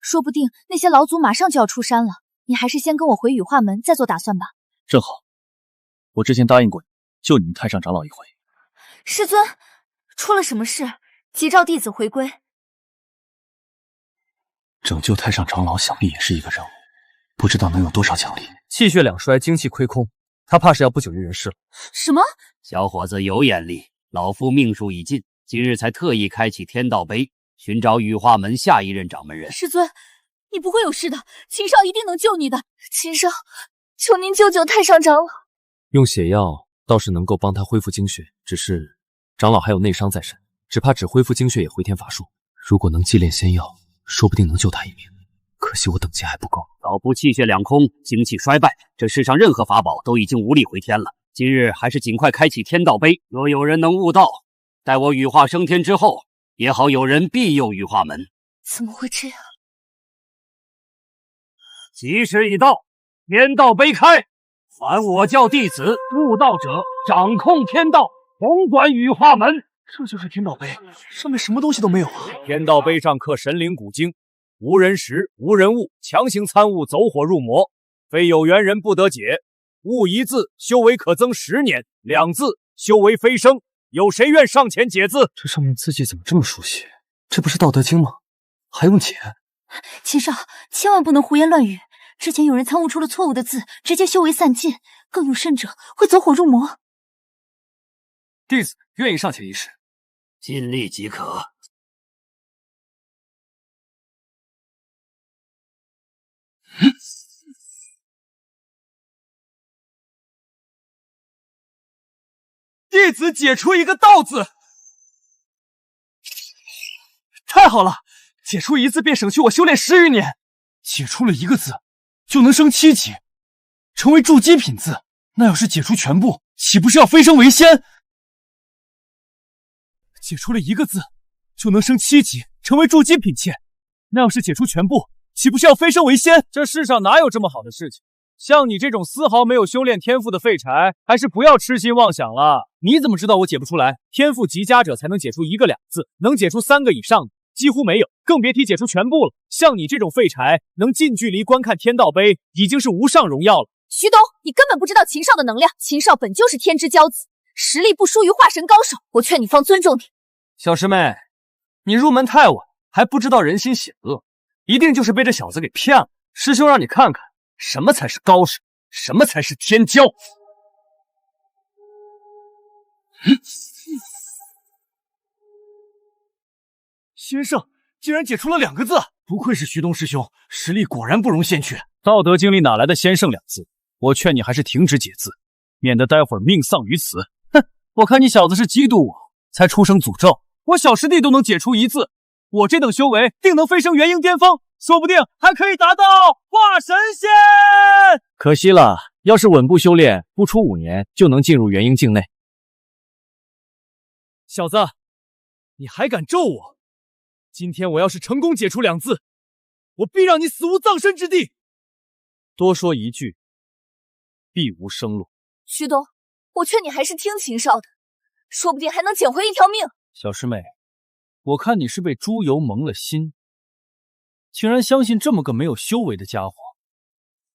说不定那些老祖马上就要出山了。你还是先跟我回羽化门，再做打算吧。正好，我之前答应过你，救你们太上长老一回。师尊，出了什么事？急召弟子回归。拯救太上长老想必也是一个任务，不知道能有多少奖励。气血两衰，精气亏空，他怕是要不久于人世了。什么？小伙子有眼力，老夫命数已尽，今日才特意开启天道碑，寻找羽化门下一任掌门人。师尊，你不会有事的，秦少一定能救你的。秦少，求您救救太上长老。用血药倒是能够帮他恢复精血，只是长老还有内伤在身，只怕只恢复精血也回天乏术。如果能祭炼仙药，说不定能救他一命。可惜我等级还不够。老夫气血两空，精气衰败，这世上任何法宝都已经无力回天了。今日还是尽快开启天道碑，若有人能悟道，待我羽化升天之后，也好有人庇佑羽化门。怎么会这样？吉时已到，天道碑开，凡我教弟子悟道者，掌控天道，统管羽化门。这就是天道碑，上面什么东西都没有啊！天道碑上刻神灵古经，无人识，无人悟，强行参悟，走火入魔，非有缘人不得解。悟一字，修为可增10年；2字，修为飞升。有谁愿上前解字？这上面字迹怎么这么熟悉？这不是《道德经》吗？还用解？秦少，千万不能胡言乱语。之前有人参悟出了错误的字，直接修为散尽，更有甚者会走火入魔。弟子愿意上前一试，尽力即可。弟子解出一个道字。太好了，解除一字便省去我修炼10余年。解除了一个字，就能升7级，成为筑基品字。那要是解除全部，岂不是要飞升为仙？解除了一个字，就能升7级，成为筑基品切。那要是解除全部，岂不是要飞升为仙？这世上哪有这么好的事情？像你这种丝毫没有修炼天赋的废柴，还是不要痴心妄想了。你怎么知道我解不出来？天赋极佳者才能解出1个2字，能解出3个以上的几乎没有，更别提解出全部了。像你这种废柴，能近距离观看天道碑，已经是无上荣耀了。徐东，你根本不知道秦少的能量，秦少本就是天之骄子，实力不输于化神高手，我劝你放尊重点。小师妹，你入门太晚，还不知道人心险恶，一定就是被这小子给骗了。师兄让你看看，什么才是高手，什么才是天骄。先生竟然解出了2个字，不愧是徐东师兄，实力果然不容先缺。道德经里哪来的先胜2字？我劝你还是停止解字，免得待会儿命丧于此。哼，我看你小子是嫉妒我，才出声诅咒。我小师弟都能解出1字，我这等修为定能飞升元婴巅峰，说不定还可以达到化神仙。可惜了，要是稳步修炼，不出5年就能进入元婴境内。小子，你还敢咒我？今天我要是成功解出2字，我必让你死无葬身之地。多说一句，必无生路。徐东，我劝你还是听秦少的，说不定还能捡回1条命。小师妹，我看你是被猪油蒙了心，竟然相信这么个没有修为的家伙。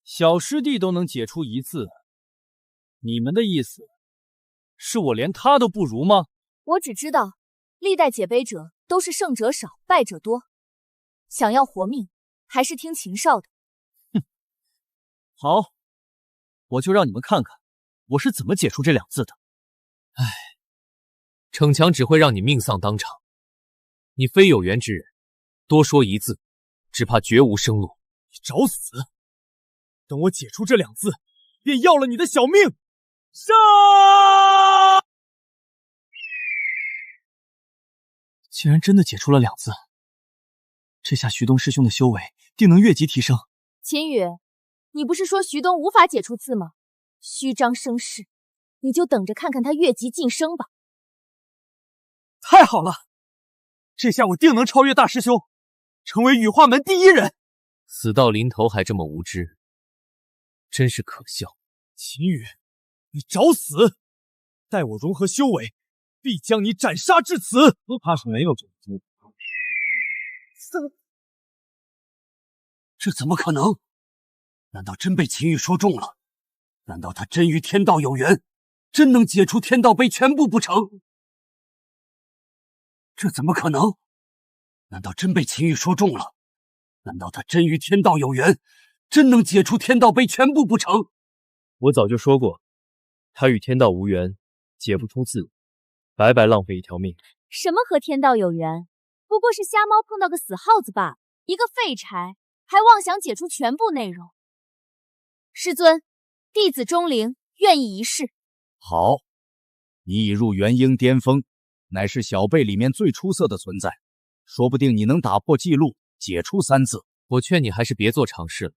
小师弟都能解出1字，你们的意思是我连他都不如吗？我只知道，历代解碑者都是胜者少，败者多。想要活命，还是听秦少的。哼，好，我就让你们看看我是怎么解出这2字的。唉，逞强只会让你命丧当场。你非有缘之人，多说1字，只怕绝无生路。你找死！等我解出这2字，便要了你的小命！上！竟然真的解出了2字，这下徐东师兄的修为定能越级提升。秦羽，你不是说徐东无法解出字吗？虚张声势，你就等着看看他越级晋升吧。太好了，这下我定能超越大师兄，成为羽化门第1人。死到临头还这么无知，真是可笑。秦羽，你找死！待我融合修为，必将你斩杀至此。怕是没有这个机会。这怎么可能？难道真被秦羽说中了？难道他真与天道有缘，真能解出天道碑全部不成？这怎么可能？难道真被秦羽说中了？难道他真与天道有缘，真能解出天道碑全部不成？我早就说过，他与天道无缘，解不出字，白白浪费1条命。什么和天道有缘？不过是瞎猫碰到个死耗子罢了。一个废柴，还妄想解出全部内容。师尊，弟子钟灵愿意一试。好，你已入元婴巅峰，乃是小辈里面最出色的存在，说不定你能打破记录，解出3字。我劝你还是别做尝试了，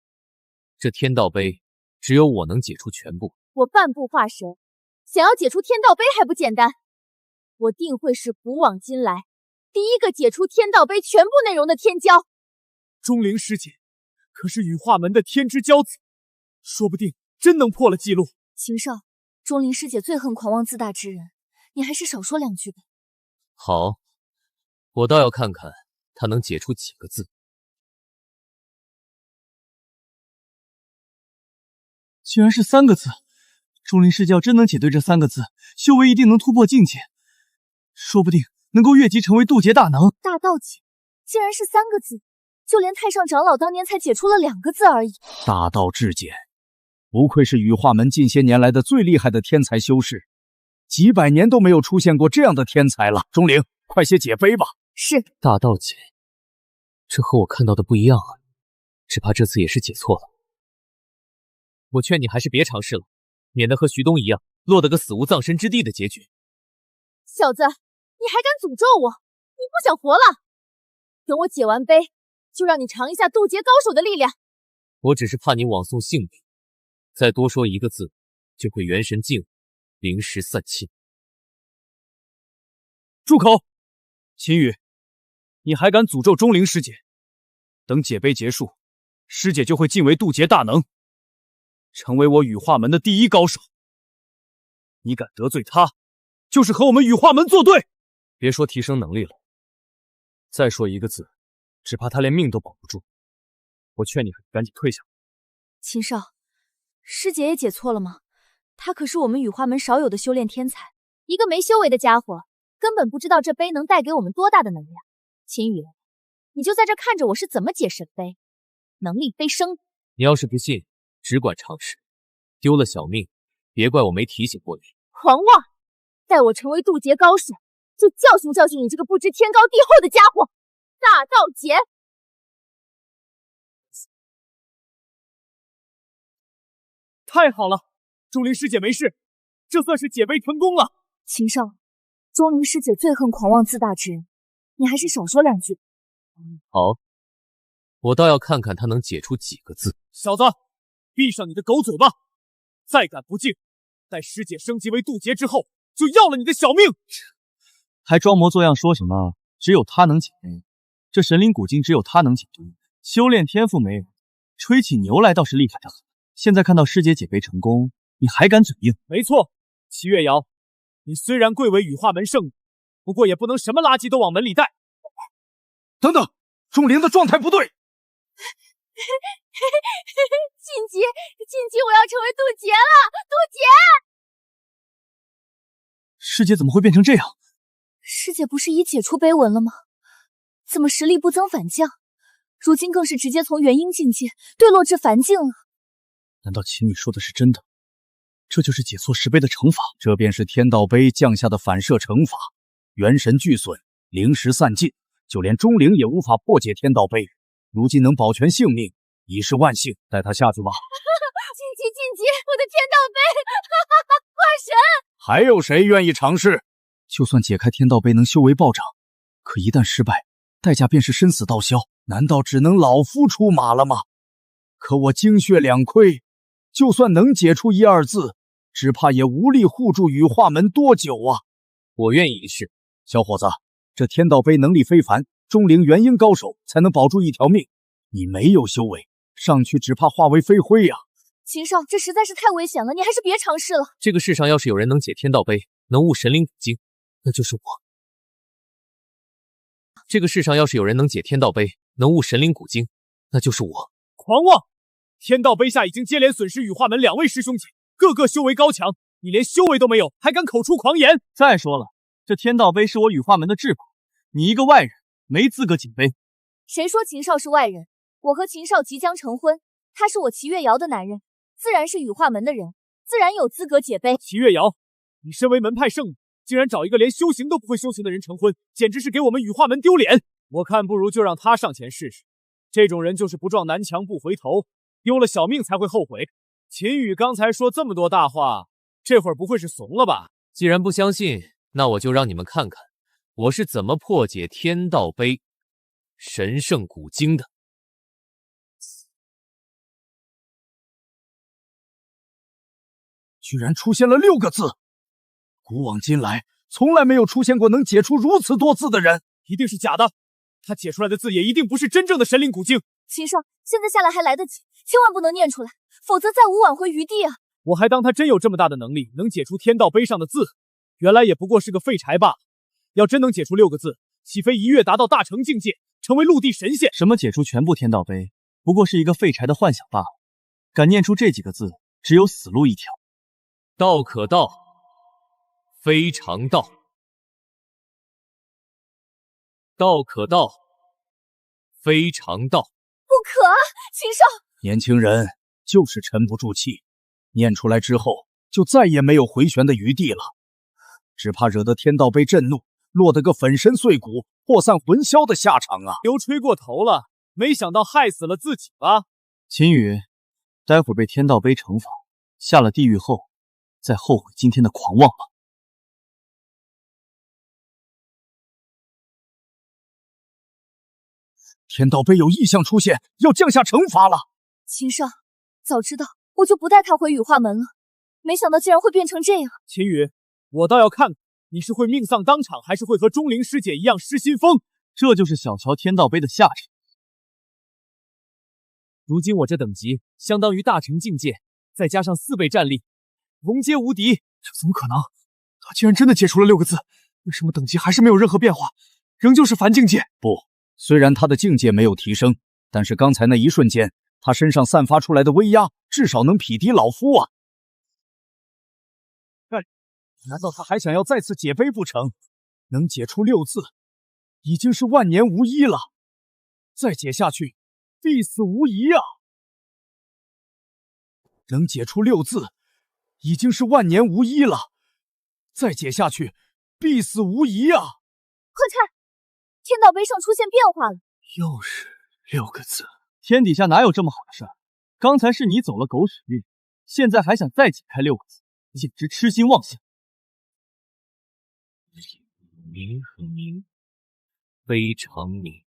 这天道碑只有我能解出全部。我半步化神，想要解出天道碑还不简单？我定会是古往今来第1个解出天道碑全部内容的天骄。钟灵师姐可是羽化门的天之骄子，说不定真能破了记录。秦少，钟灵师姐最恨狂妄自大之人，你还是少说2句吧。好，我倒要看看他能解出几个字。居然是3个字！钟灵师姐要真能解对这3个字，修为一定能突破境界，说不定能够越级成为渡劫大能。大道解，竟然是3个字，就连太上长老当年才解出了2个字而已。大道至简，不愧是羽化门近些年来的最厉害的天才修士，几百年都没有出现过这样的天才了。钟灵，快些解碑吧。是。大道解，这和我看到的不一样啊，只怕这次也是解错了。我劝你还是别尝试了，免得和徐东一样，落得个死无葬身之地的结局。小子，你还敢诅咒我？你不想活了？等我解完碑，就让你尝一下渡劫高手的力量。我只是怕你枉送性命，再多说一个字，就会元神尽，灵石散尽。住口！秦羽，你还敢诅咒钟灵师姐？等解碑结束，师姐就会晋为渡劫大能，成为我羽化门的第一高手。你敢得罪她，就是和我们羽化门作对！别说提升能力了，再说一个字，只怕她连命都保不住。我劝你还是赶紧退下。秦少，师姐也解错了吗？她可是我们羽化门少有的修炼天才，一个没修为的家伙，根本不知道这碑能带给我们多大的能量。秦羽，你就在这看着我是怎么解神碑，能力飞升。你要是不信，只管尝试。丢了小命，别怪我没提醒过你。狂妄！待我成为渡劫高手，就教训教训你这个不知天高地厚的家伙！大道劫！太好了，钟灵师姐没事，这算是解碑成功了。秦少，钟灵师姐最恨狂妄自大之人，你还是少说两句。好，我倒要看看他能解出几个字。小子，闭上你的狗嘴巴！再敢不敬，待师姐升级为渡劫之后，就要了你的小命！还装模作样说什么只有他能解碑，这神灵古经只有他能解读，修炼天赋没有，吹起牛来倒是厉害的很。现在看到师姐解碑成功，你还敢嘴硬？没错，齐月瑶，你虽然贵为羽化门圣女，不过也不能什么垃圾都往门里带。等等，钟灵的状态不对。晋级，我要成为渡劫了！渡劫！师姐怎么会变成这样？师姐不是已解出碑文了吗？怎么实力不增反降？如今更是直接从元婴境界坠落至凡境了。难道秦女说的是真的？这就是解错石碑的惩罚？这便是天道碑降下的反射惩罚，元神俱损，灵石散尽，就连钟灵也无法破解天道碑。如今能保全性命，已是万幸。带他下去吧。晋级！我的天道碑！化神！还有谁愿意尝试？就算解开天道碑能修为暴涨，可一旦失败，代价便是生死道消。难道只能老夫出马了吗？可我精血两亏，就算能解出一二字，只怕也无力护住羽化门多久啊！我愿意一试。小伙子，这天道碑能力非凡，钟灵元婴高手才能保住一条命。你没有修为，上去只怕化为飞灰呀！秦少，这实在是太危险了，你还是别尝试了。这个世上要是有人能解天道碑，能悟神灵古经，那就是我。这个世上要是有人能解天道碑，能悟神灵古经，那就是我。狂妄！天道碑下已经接连损失羽化门2位师兄姐，个个修为高强，你连修为都没有，还敢口出狂言！再说了，这天道碑是我羽化门的至宝，你一个外人没资格解碑。谁说秦少是外人？我和秦少即将成婚，他是我齐月瑶的男人，自然是羽化门的人，自然有资格解碑。齐月瑶，你身为门派圣女，竟然找一个连修行都不会修行的人成婚，简直是给我们羽化门丢脸！我看不如就让他上前试试，这种人就是不撞南墙不回头，丢了小命才会后悔。秦羽刚才说这么多大话，这会儿不会是怂了吧？既然不相信，那我就让你们看看我是怎么破解天道碑神圣古经的。居然出现了6个字，古往今来从来没有出现过能解出如此多字的人，一定是假的。他解出来的字也一定不是真正的神灵古经。秦少，现在下来还来得及，千万不能念出来，否则再无挽回余地啊！我还当他真有这么大的能力，能解出天道碑上的字，原来也不过是个废柴罢了。要真能解出6个字，岂非一跃达到大成境界，成为陆地神仙？什么解出全部天道碑，不过是一个废柴的幻想罢了。敢念出这几个字，只有死路一条。道可道，非常道；道可道，非常道。不可啊，秦少！年轻人就是沉不住气，念出来之后就再也没有回旋的余地了，只怕惹得天道碑震怒，落得个粉身碎骨、破散魂消的下场啊！油吹过头了，没想到害死了自己吧？秦羽，待会儿被天道碑惩罚，下了地狱后，再后悔今天的狂妄吧。天道碑有异象出现，要降下惩罚了。秦少，早知道我就不带他回羽化门了，没想到竟然会变成这样。秦羽，我倒要看看你是会命丧当场，还是会和钟灵师姐一样失心疯。这就是小瞧天道碑的下场。如今我这等级相当于大成境界，再加上4倍战力，龙阶无敌。这怎么可能？他竟然真的解除了6个字，为什么等级还是没有任何变化，仍旧是凡境界？不，虽然他的境界没有提升，但是刚才那一瞬间，他身上散发出来的威压，至少能匹敌老夫啊！难道他还想要再次解碑不成？能解出6字，已经是万年无一了，再解下去，必死无疑啊！能解出6字，已经是万年无一了，再解下去，必死无疑啊！快看，天道碑上出现变化了，又是6个字。天底下哪有这么好的事儿？刚才是你走了狗屎运，现在还想再解开6个字，简直痴心妄想。明和明，非常明。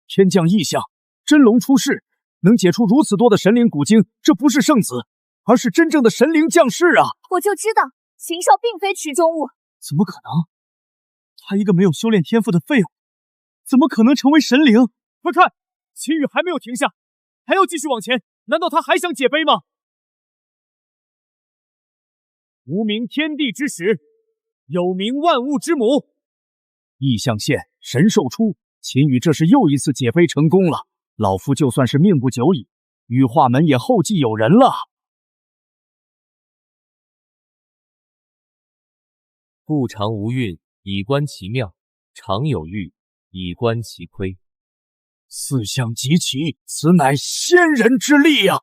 天降异象，真龙出世，能解出如此多的神灵古经，这不是圣子，而是真正的神灵降世啊！我就知道秦少并非池中物。怎么可能？他一个没有修炼天赋的废物，怎么可能成为神灵？快看，秦羽还没有停下，还要继续往前，难道他还想解碑吗？无名天地之始，有名万物之母。异象现，神兽出，秦羽这是又一次解碑成功了。老夫就算是命不久矣，羽化门也后继有人了。故常无运，以观其妙；常有欲，以观其亏。四象极奇，此乃仙人之力呀！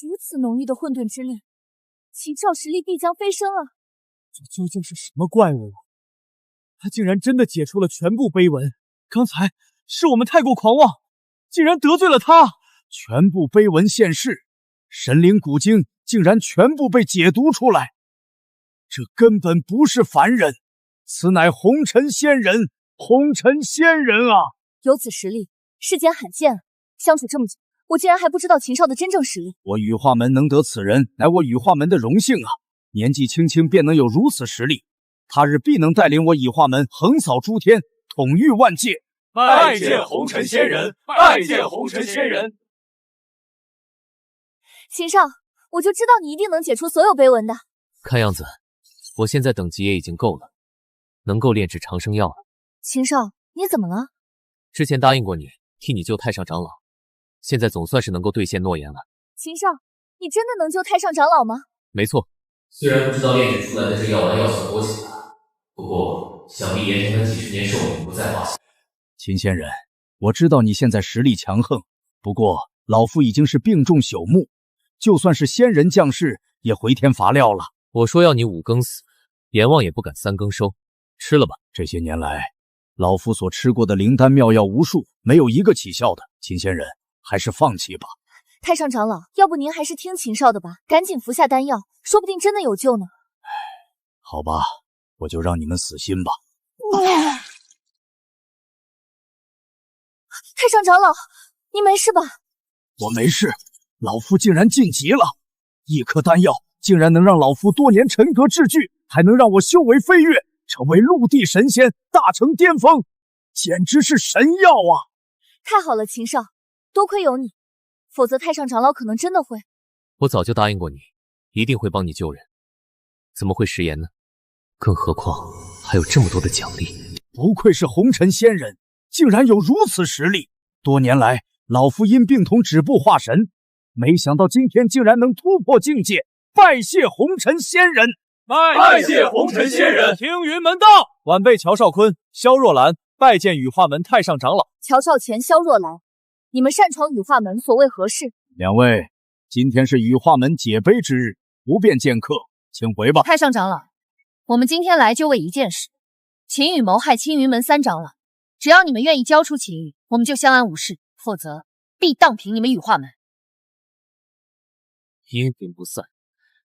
如此浓郁的混沌之力，秦少实力必将飞升啊！这究竟是什么怪物？他竟然真的解出了全部碑文！刚才是我们太过狂妄，竟然得罪了他。全部碑文现世，神灵古经竟然全部被解读出来，这根本不是凡人，此乃红尘仙人，红尘仙人啊！有此实力，世间罕见啊！相处这么久，我竟然还不知道秦少的真正实力。我羽化门能得此人，乃我羽化门的荣幸啊！年纪轻轻便能有如此实力，他日必能带领我羽化门横扫诸天，统御万界。拜见红尘仙人，拜见红尘仙人。秦少，我就知道你一定能解出所有碑文的。看样子，我现在等级也已经够了，能够炼制长生药了。秦少，你怎么了？之前答应过你替你救太上长老，现在总算是能够兑现诺言了。秦少，你真的能救太上长老吗？没错，虽然不知道炼制出来的这药丸药效多强，不过想必延长他几十年寿命不在话下。秦仙人，我知道你现在实力强横，不过老夫已经是病重朽木，就算是仙人降世，也回天乏料了。我说要你5更死，阎王也不敢3更收。吃了吧。这些年来，老夫所吃过的灵丹妙药无数，没有一个起效的。秦仙人，还是放弃吧。太上长老，要不您还是听秦少的吧，赶紧服下丹药，说不定真的有救呢。好吧，我就让你们死心吧。太上长老，你没事吧？我没事，老夫竟然晋级了，一颗丹药竟然能让老夫多年沉阁治具，还能让我修为飞跃，成为陆地神仙，大成巅峰，简直是神药啊！太好了，秦少，多亏有你，否则太上长老可能真的会……我早就答应过你，一定会帮你救人，怎么会食言呢？更何况还有这么多的奖励。不愧是红尘仙人，竟然有如此实力。多年来，老夫因病童止步化神，没想到今天竟然能突破境界，拜谢红尘仙人！拜谢红尘仙人！青云门到，晚辈乔少坤、萧若兰拜见羽化门太上长老。乔少全、萧若兰，你们擅闯羽化门，所谓何事？两位，今天是羽化门解碑之日，不便见客，请回吧。太上长老，我们今天来就为一件事：秦羽谋害青云门3长老。只要你们愿意交出秦羽，我们就相安无事；否则，必荡平你们羽化门。阴魂不散，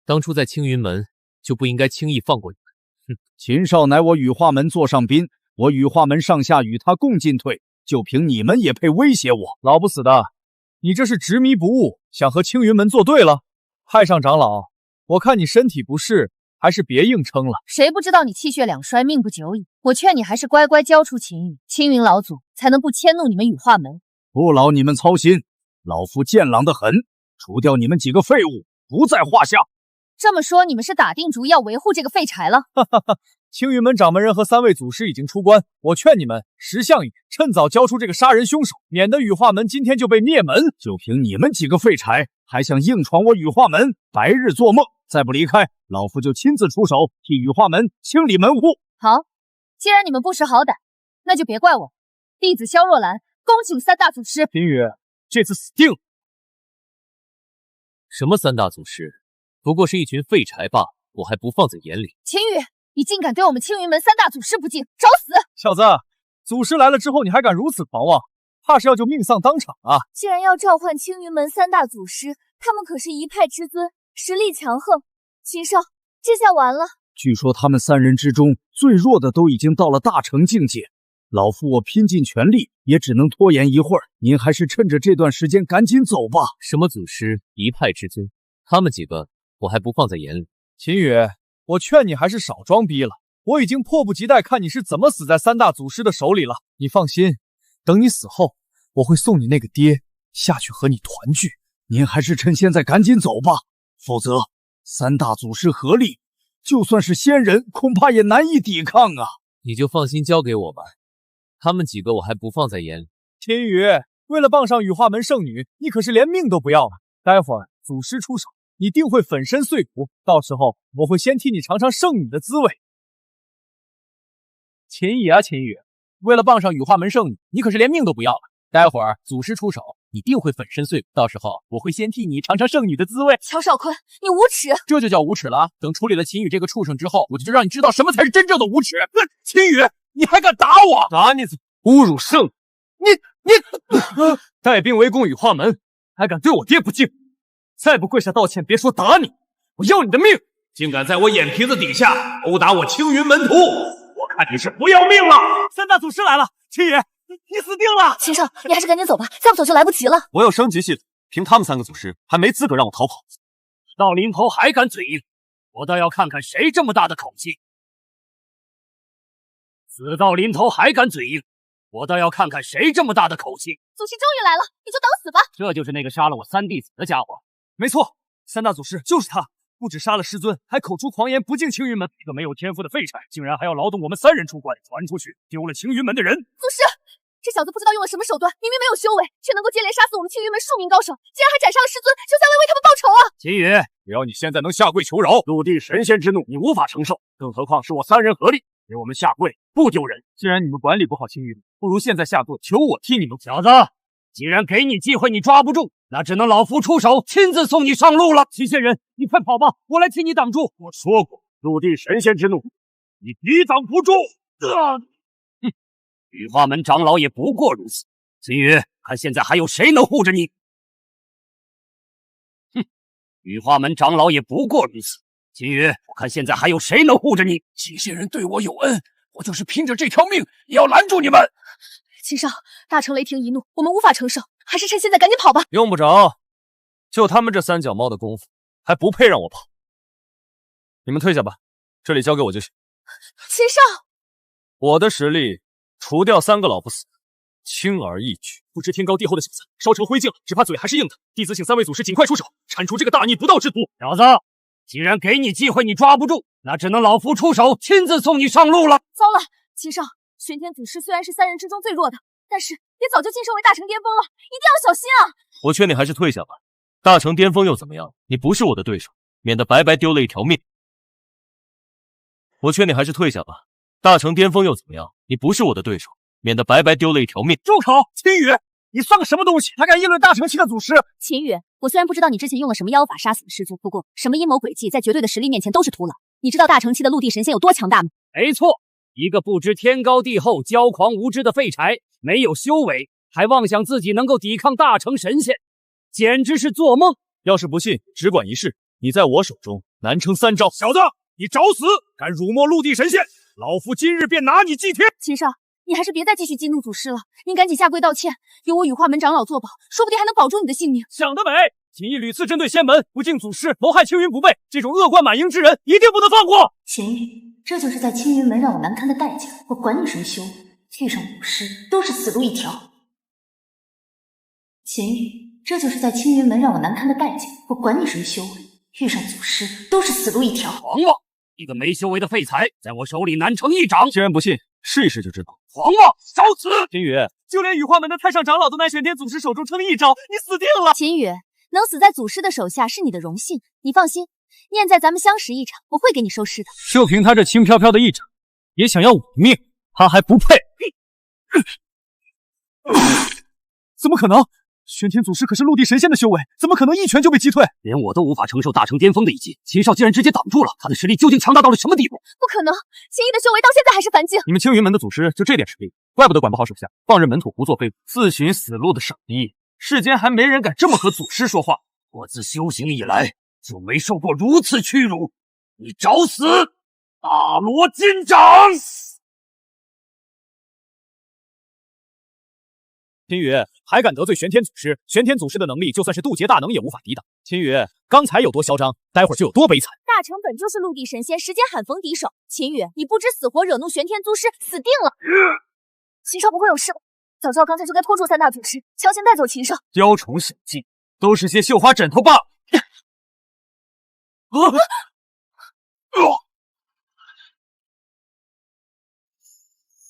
当初在青云门就不应该轻易放过你们。秦少乃我羽化门座上宾，我羽化门上下与他共进退，就凭你们也配威胁我？老不死的，你这是执迷不悟，想和青云门作对了？太上长老，我看你身体不适，还是别硬撑了。谁不知道你气血两衰，命不久矣？我劝你还是乖乖交出秦羽，青云老祖才能不迁怒你们羽化门。不劳你们操心，老夫健朗得很，除掉你们几个废物不在话下。这么说，你们是打定主意要维护这个废柴了？哈哈哈！青云门掌门人和3位祖师已经出关，我劝你们识相矣，趁早交出这个杀人凶手，免得羽化门今天就被灭门。就凭你们几个废柴，还想硬闯我羽化门，白日做梦！再不离开，老夫就亲自出手，替羽化门清理门户。好，既然你们不识好歹，那就别怪我。弟子萧若兰恭请3大祖师。秦羽，这次死定了！什么3大祖师？不过是一群废柴罢了，我还不放在眼里。秦羽，你竟敢对我们青云门3大祖师不敬，找死！小子，祖师来了之后，你还敢如此狂妄，怕是要就命丧当场啊！既然要召唤青云门3大祖师，他们可是一派之尊，实力强横。秦少，这下完了。据说他们3人之中最弱的都已经到了大成境界，老夫我拼尽全力，也只能拖延一会儿。您还是趁着这段时间赶紧走吧。什么祖师一派之尊？他们几个我还不放在眼里。秦羽，我劝你还是少装逼了。我已经迫不及待看你是怎么死在3大祖师的手里了。你放心，等你死后，我会送你那个爹下去和你团聚。您还是趁现在赶紧走吧，否则3大祖师合力，就算是仙人，恐怕也难以抵抗啊！你就放心交给我吧，他们几个我还不放在眼里。秦羽，为了傍上羽化门圣女，你可是连命都不要了。待会儿祖师出手，你定会粉身碎骨，到时候我会先替你尝尝圣女的滋味。秦羽啊，秦羽，为了傍上羽化门圣女，你可是连命都不要了。待会儿祖师出手，你定会粉身碎骨，到时候我会先替你尝尝圣女的滋味。乔少坤，你无耻！这就叫无耻了啊！等处理了秦羽这个畜生之后，我就让你知道什么才是真正的无耻。秦羽，你还敢打我？打你！侮辱圣！你带兵围攻羽化门，还敢对我爹不敬！再不跪下道歉，别说打你，我要你的命！竟敢在我眼皮子底下殴打我青云门徒，我看你是不要命了！3大祖师来了，秦羽，你死定了！秦少，你还是赶紧走吧，再不走就来不及了。我有升级系统，凭他们3个祖师还没资格让我逃跑。到临头还敢嘴硬，我倒要看看谁这么大的口气。死到临头还敢嘴硬，我倒要看看谁这么大的口气。祖师终于来了，你就等死吧。这就是那个杀了我3弟子的家伙。没错，3大祖师就是他，不止杀了师尊，还口出狂言，不敬青云门。一个没有天赋的废柴，竟然还要劳动我们3人出关，传出去丢了青云门的人。祖师，这小子不知道用了什么手段，明明没有修为，却能够接连杀死我们青云门数名高手，竟然还斩杀了师尊，就在为他们报仇啊！秦羽，只要你现在能下跪求饶，陆地神仙之怒你无法承受，更何况是我3人合力给我们下跪，不丢人。既然你们管理不好青云门，不如现在下跪，求我替你们。小子，既然给你机会你抓不住，那只能老夫出手，亲自送你上路了。齐仙人，你快跑吧，我来替你挡住。我说过，陆地神仙之怒，你抵挡不住。羽化门长老也不过如此。秦羽，看现在还有谁能护着你？羽化门长老也不过如此。秦羽，我看现在还有谁能护着你？齐仙人对我有恩，我就是拼着这条命也要拦住你们。秦少，大成雷霆一怒，我们无法承受，还是趁现在赶紧跑吧。用不着，就他们这3脚猫的功夫，还不配让我跑。你们退下吧，这里交给我就行。秦少，我的实力，除掉3个老不死，轻而易举。不知天高地厚的小子，烧成灰烬了，只怕嘴还是硬的。弟子请3位祖师尽快出手，铲除这个大逆不道之徒。小子，既然给你机会你抓不住，那只能老夫出手，亲自送你上路了。糟了，秦少，玄天祖师虽然是3人之中最弱的，但是也早就晋升为大成巅峰了，一定要小心啊！我劝你还是退下吧，大成巅峰又怎么样？你不是我的对手，免得白白丢了一条命。我劝你还是退下吧，大成巅峰又怎么样？你不是我的对手，免得白白丢了一条命。住口！秦羽，你算个什么东西？还敢议论大成期的祖师？秦羽，我虽然不知道你之前用了什么妖法杀死了师尊，不过什么阴谋诡计，在绝对的实力面前都是徒劳。你知道大成期的陆地神仙有多强大吗？没错，一个不知天高地厚、骄狂无知的废柴，没有修为，还妄想自己能够抵抗大成神仙，简直是做梦。要是不信，只管一试，你在我手中难撑3招。小子，你找死！敢辱没陆地神仙，老夫今日便拿你祭天！秦少，你还是别再继续激怒祖师了，您赶紧下跪道歉，有我羽化门长老作保，说不定还能保住你的性命。想得美！锦衣屡次针对仙门，不敬祖师，谋害青云不备，这种恶贯满盈之人，一定不能放过！秦羽，这就是在青云门让我难堪的代价，我管你什么修为，遇上祖师都是死路一条。秦羽，这就是在青云门让我难堪的代价，我管你什么修为，遇上祖师都是死路一条。狂妄！一个没修为的废材，在我手里难成一掌。既然不信，试一试就知道。狂妄！找死！秦羽，就连羽化门的太上长老都乃玄天祖师手中撑一招，你死定了！秦羽，能死在祖师的手下是你的荣幸，你放心，念在咱们相识一场，我会给你收尸的。就凭他这轻飘飘的一掌，也想要我的命，他还不配！怎么可能？玄天祖师可是陆地神仙的修为，怎么可能一拳就被击退？连我都无法承受大成巅峰的一击，秦少竟然直接挡住了，他的实力究竟强大到了什么地步？不可能，秦毅的修为到现在还是凡境。你们青云门的祖师就这点实力，怪不得管不好手下，放任门徒胡作非为，自寻死路的傻逼！世间还没人敢这么和祖师说话。我自修行以来就没受过如此屈辱，你找死！大罗金掌！秦羽还敢得罪玄天祖师？玄天祖师的能力，就算是渡劫大能也无法抵挡。秦羽刚才有多嚣张，待会儿就有多悲惨。大成本就是陆地神仙，时间罕逢敌手。秦羽，你不知死活惹怒玄天祖师，死定了！秦少不会有事吧？早知道刚才就该拖住三大祖师，强行带走秦少。雕虫小技，都是些绣花枕头罢了。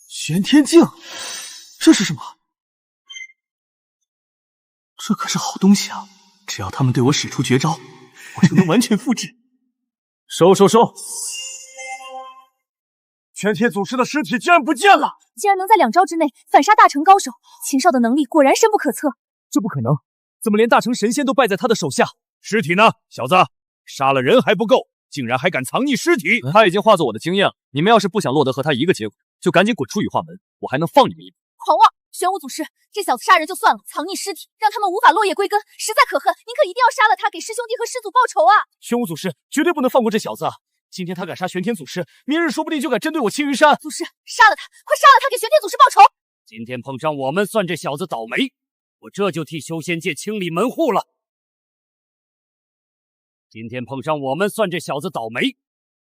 玄天镜，这是什么？这可是好东西啊！只要他们对我使出绝招，我就能完全复制。收！玄天祖师的尸体居然不见了！竟然能在2招之内反杀大成高手，秦少的能力果然深不可测。这不可能，怎么连大成神仙都败在他的手下？尸体呢？小子，杀了人还不够，竟然还敢藏匿尸体！他已经化作我的经验了。你们要是不想落得和他一个结果，就赶紧滚出羽化门，我还能放你们一马。狂妄！玄武祖师，这小子杀人就算了，藏匿尸体，让他们无法落叶归根，实在可恨。您可一定要杀了他，给师兄弟和师祖报仇啊！玄武祖师绝对不能放过这小子！今天他敢杀玄天祖师，明日说不定就敢针对我青云山。祖师，杀了他，快杀了他，给玄天祖师报仇！今天碰上我们，算这小子倒霉。我这就替修仙界清理门户了。今天碰上我们，算这小子倒霉。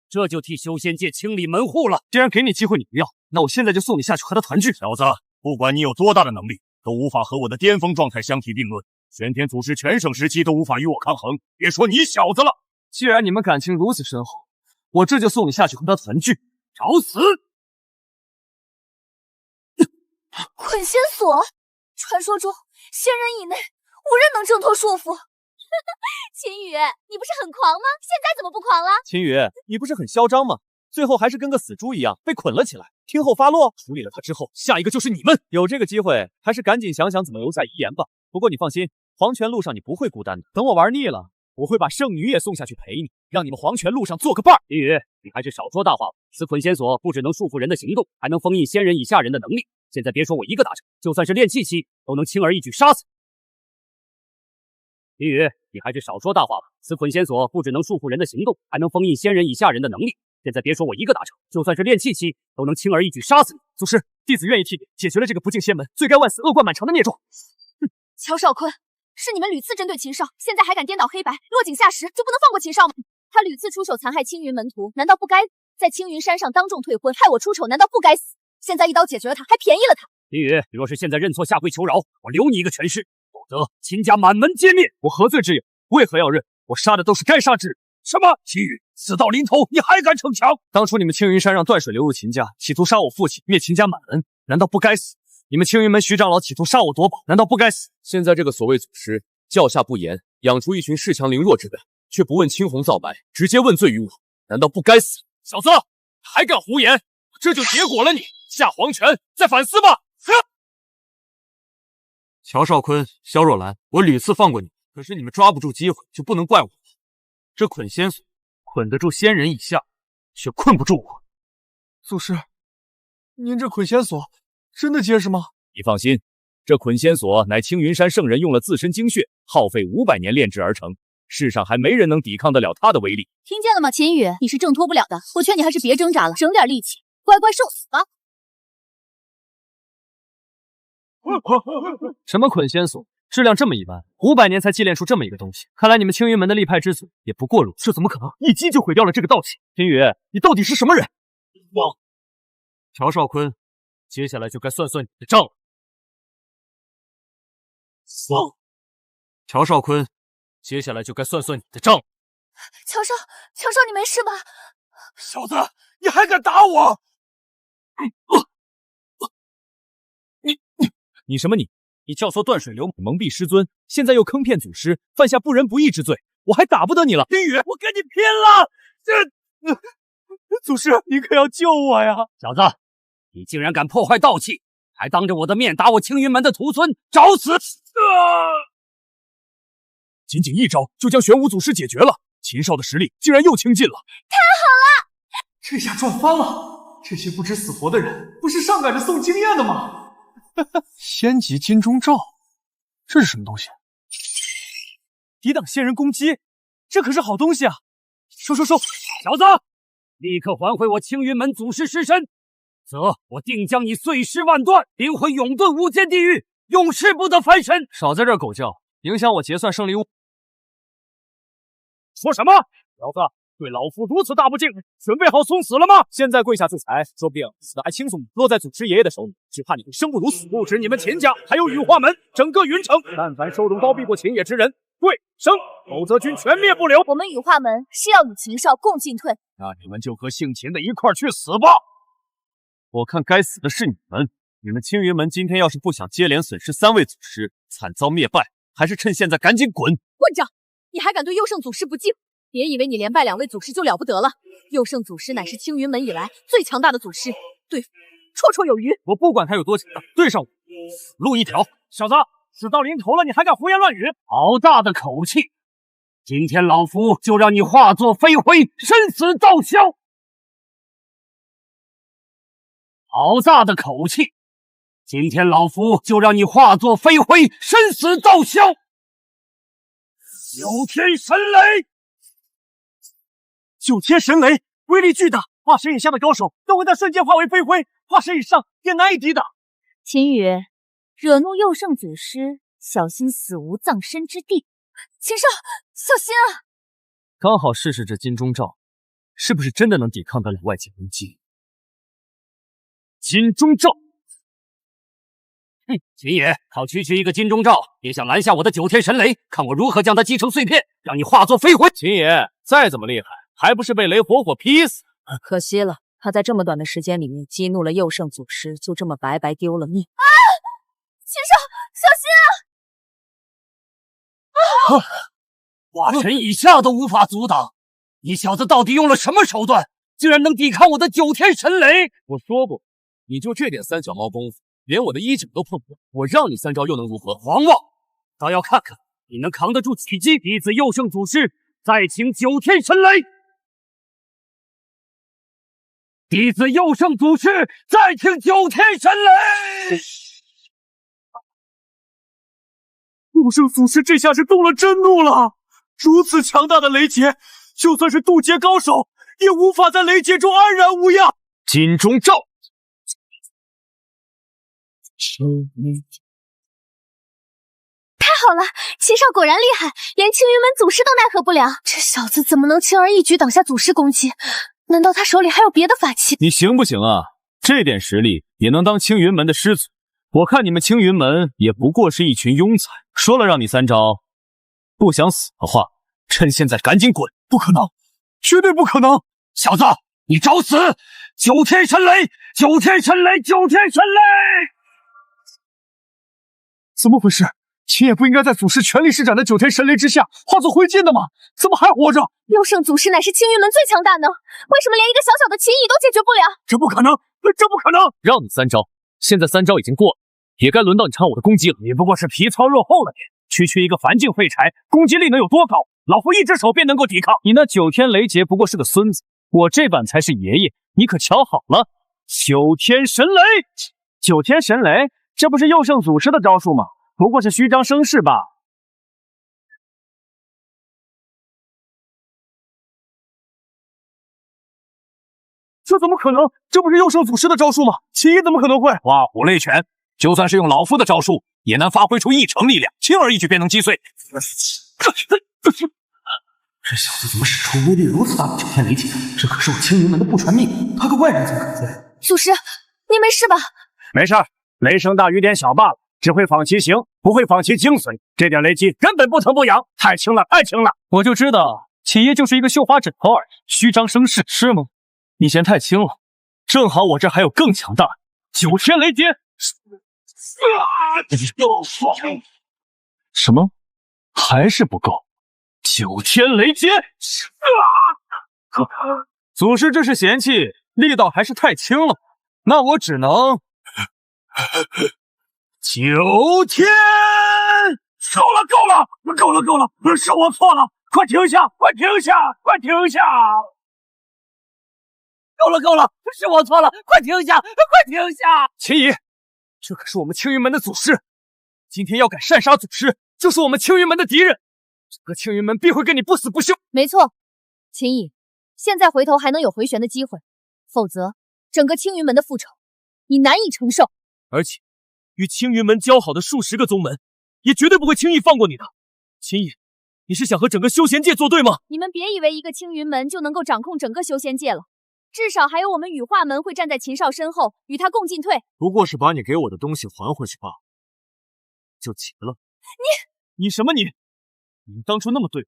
这就替修仙界清理门户了。既然给你机会你不要，那我现在就送你下去和他团聚。小子，不管你有多大的能力，都无法和我的巅峰状态相提并论。玄天祖师全盛时期都无法与我抗衡，别说你小子了。既然你们感情如此深厚，我这就送你下去和他团聚。找死！捆仙锁，传说中仙人以内无人能挣脱束缚。秦羽，你不是很狂吗？现在怎么不狂了？秦羽，你不是很嚣张吗？最后还是跟个死猪一样被捆了起来，听候发落。处理了他之后，下一个就是你们。有这个机会，还是赶紧想想怎么留下遗言吧。不过你放心，黄泉路上你不会孤单的。等我玩腻了，我会把圣女也送下去陪你，让你们黄泉路上做个伴儿。秦羽，你还是少说大话吧。此捆仙锁不只能束缚人的行动，还能封印仙人以下人的能力。现在别说我一个大成，就算是炼气期，都能轻而易举杀死。秦羽，你还是少说大话吧。此捆仙锁不只能束缚人的行动，还能封印仙人以下人的能力。现在别说我一个大成，就算是炼气期，都能轻而易举杀死你。祖师，弟子愿意替你解决了这个不敬仙门、罪该万死、恶贯满城的孽种。乔少坤，是你们屡次针对秦少，现在还敢颠倒黑白，落井下石，就不能放过秦少吗？他屡次出手残害青云门徒，难道不该在青云山上当众退婚，害我出丑，难道不该死？现在一刀解决了他，还便宜了他。秦羽，你若是现在认错下跪求饶，我留你一个全尸，否则秦家满门皆灭。我何罪之有？为何要认？我杀的都是该杀之人。什么？秦羽，死到临头你还敢逞强？当初你们青云山让断水流入秦家，企图杀我父亲，灭秦家满门，难道不该死？你们青云门徐长老企图杀我夺宝，难道不该死？现在这个所谓祖师教下不严，养出一群恃强凌弱之辈，却不问青红皂白，直接问罪于我，难道不该死？小子，还敢胡言！这就结果了你，下黄泉再反思吧。乔少坤、萧若兰，我屡次放过你，可是你们抓不住机会，就不能怪我。这捆仙锁捆得住仙人以下，却困不住我。祖师，您这捆仙锁真的结实吗？你放心，这捆仙锁乃青云山圣人用了自身精血，耗费500年炼制而成，世上还没人能抵抗得了他的威力。听见了吗，秦羽？你是挣脱不了的，我劝你还是别挣扎了，省点力气，乖乖受死吧。什么捆仙索，质量这么一般，500年才祭炼出这么一个东西。看来你们青云门的立派之祖也不过如此。这怎么可能？一击就毁掉了这个道器。秦羽，你到底是什么人？乔少坤，接下来就该算算你的账了。乔少坤，接下来就该算算你的账。乔少，你没事吧？小子，你还敢打我？你什么你？你教唆断水流，蒙蔽师尊，现在又坑骗祖师，犯下不仁不义之罪，我还打不得你了。林宇，我跟你拼了！祖师，你可要救我呀！小子，你竟然敢破坏道器，还当着我的面打我青云门的徒孙，找死！仅仅一招就将玄武祖师解决了，秦少的实力竟然又清进了。太好了！这下赚翻了！这些不知死活的人，不是上赶着送经验的吗？仙级金钟罩，这是什么东西？抵挡仙人攻击，这可是好东西啊！收！小子，立刻还回我青云门祖师尸身，则我定将你碎尸万段，灵魂永遁无间地狱，永世不得翻身！少在这儿狗叫，影响我结算胜利物。说什么？小子，对老夫如此大不敬，准备好送死了吗？现在跪下自裁，说不定死得还轻松，落在祖师爷爷的手里，只怕你会生不如死。不止你们秦家，还有羽化门，整个云城，但凡手中刀避过秦野之人，跪生，否则君全灭不留。我们羽化门是要与秦少共进退，那你们就和姓秦的一块去死吧！我看该死的是你们！你们青云门今天要是不想接连损失3位祖师，惨遭灭败，还是趁现在赶紧滚！混账！你还敢对佑圣祖师不敬？别以为你连败2位祖师就了不得了，佑圣祖师乃是青云门以来最强大的祖师，对付绰绰有余。我不管他有多强大，对上我，死路一条！小子，死到临头了，你还敢胡言乱语？好大的口气！今天老夫就让你化作飞灰，生死报销！好大的口气！今天老夫就让你化作飞灰，生死报销！九天神雷！9天神雷威力巨大，化神以下的高手都会在瞬间化为飞灰，化神以上也难以抵挡。秦羽，惹怒佑圣祖师，小心死无葬身之地。秦少，小心啊！刚好试试这金钟罩，是不是真的能抵抗得了外界攻击？金钟罩！秦野，靠区区一个金钟罩，也想拦下我的9天神雷？看我如何将它击成碎片，让你化作飞灰！秦野，再怎么厉害，还不是被雷活活劈死？可惜了，他在这么短的时间里面激怒了佑圣祖师，就这么白白丢了命。啊！秦少，小心啊！化神以下都无法阻挡，你小子到底用了什么手段，竟然能抵抗我的9天神雷？我说过，你就这点3脚猫功夫，连我的衣角都碰不了，我让你3招又能如何？狂妄！倒要看看你能扛得住几击！弟子佑圣祖师再请9天神雷！弟子佑圣祖师再请9天神雷！佑圣祖师这下是动了真怒了，如此强大的雷劫，就算是渡劫高手也无法在雷劫中安然无恙。金钟罩！太好了，秦少果然厉害，连青云门祖师都奈何不了。这小子怎么能轻而易举挡下祖师攻击？难道他手里还有别的法器？你行不行啊？这点实力也能当青云门的师祖？我看你们青云门也不过是一群庸才。说了让你3招，不想死的话，趁现在赶紧滚！不可能，绝对不可能！小子，你找死！9天神雷！9天神雷！9天神雷！怎么回事？秦也不应该在祖师全力施展的9天神雷之下化作灰烬的吗？怎么还活着？佑圣祖师乃是青云门最强大呢，为什么连一个小小的秦乙都解决不了？这不可能，这不可能！让你3招，现在3招已经过了，也该轮到你尝我的攻击了。你不过是皮糙肉厚了点，区区一个凡境废柴，攻击力能有多高？老夫一只手便能够抵抗。你那9天雷劫不过是个孙子，我这版才是爷爷，你可瞧好了！9天神雷，9天神雷，这不是佑圣祖师的招数吗？不过是虚张声势罢了。这怎么可能？这不是右圣祖师的招数吗？秦毅怎么可能会？画虎类拳，就算是用老夫的招数，也难发挥出1成力量，轻而易举便能击碎。这小子怎么使出威力如此大的九天雷劫？这可是我青云门的不传命，他个外人怎么敢飞？祖师，你没事吧？没事，雷声大雨点小罢了，只会仿其形，不会仿其精髓。这点雷击根本不疼不痒，太轻了，太轻了。我就知道秦爷就是一个绣花枕头而已，虚张声势是吗？你嫌太轻了，正好我这还有更强大的九天雷劫。什么？还是不够？九天雷劫！祖师这是嫌弃力道还是太轻了？那我只能九天！够了！是我错了，快停下！够了！是我错了，快停下！秦姨，这可是我们青云门的祖师，今天要敢擅杀祖师，就是我们青云门的敌人，整个青云门必会跟你不死不休。没错，秦毅，现在回头还能有回旋的机会，否则整个青云门的复仇你难以承受。而且与青云门交好的数十个宗门，也绝对不会轻易放过你的。秦毅，你是想和整个修仙界作对吗？你们别以为一个青云门就能够掌控整个修仙界了，至少还有我们羽化门会站在秦少身后，与他共进退。不过是把你给我的东西还回去罢了，就齐了。你什么你？你们当初那么对我，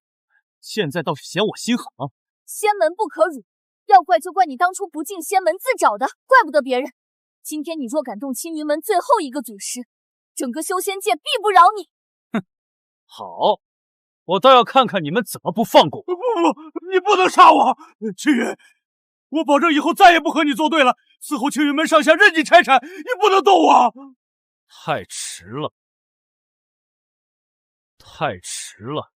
现在倒是嫌我心狠啊！仙门不可辱，要怪就怪你当初不进仙门自找的，怪不得别人。今天你若敢动青云门最后一个祖师，整个修仙界必不饶你。哼，好，我倒要看看你们怎么不放过我！不，你不能杀我，青云，我保证以后再也不和你作对了。此后青云门上下任你拆产，你不能动我！太迟了，太迟了！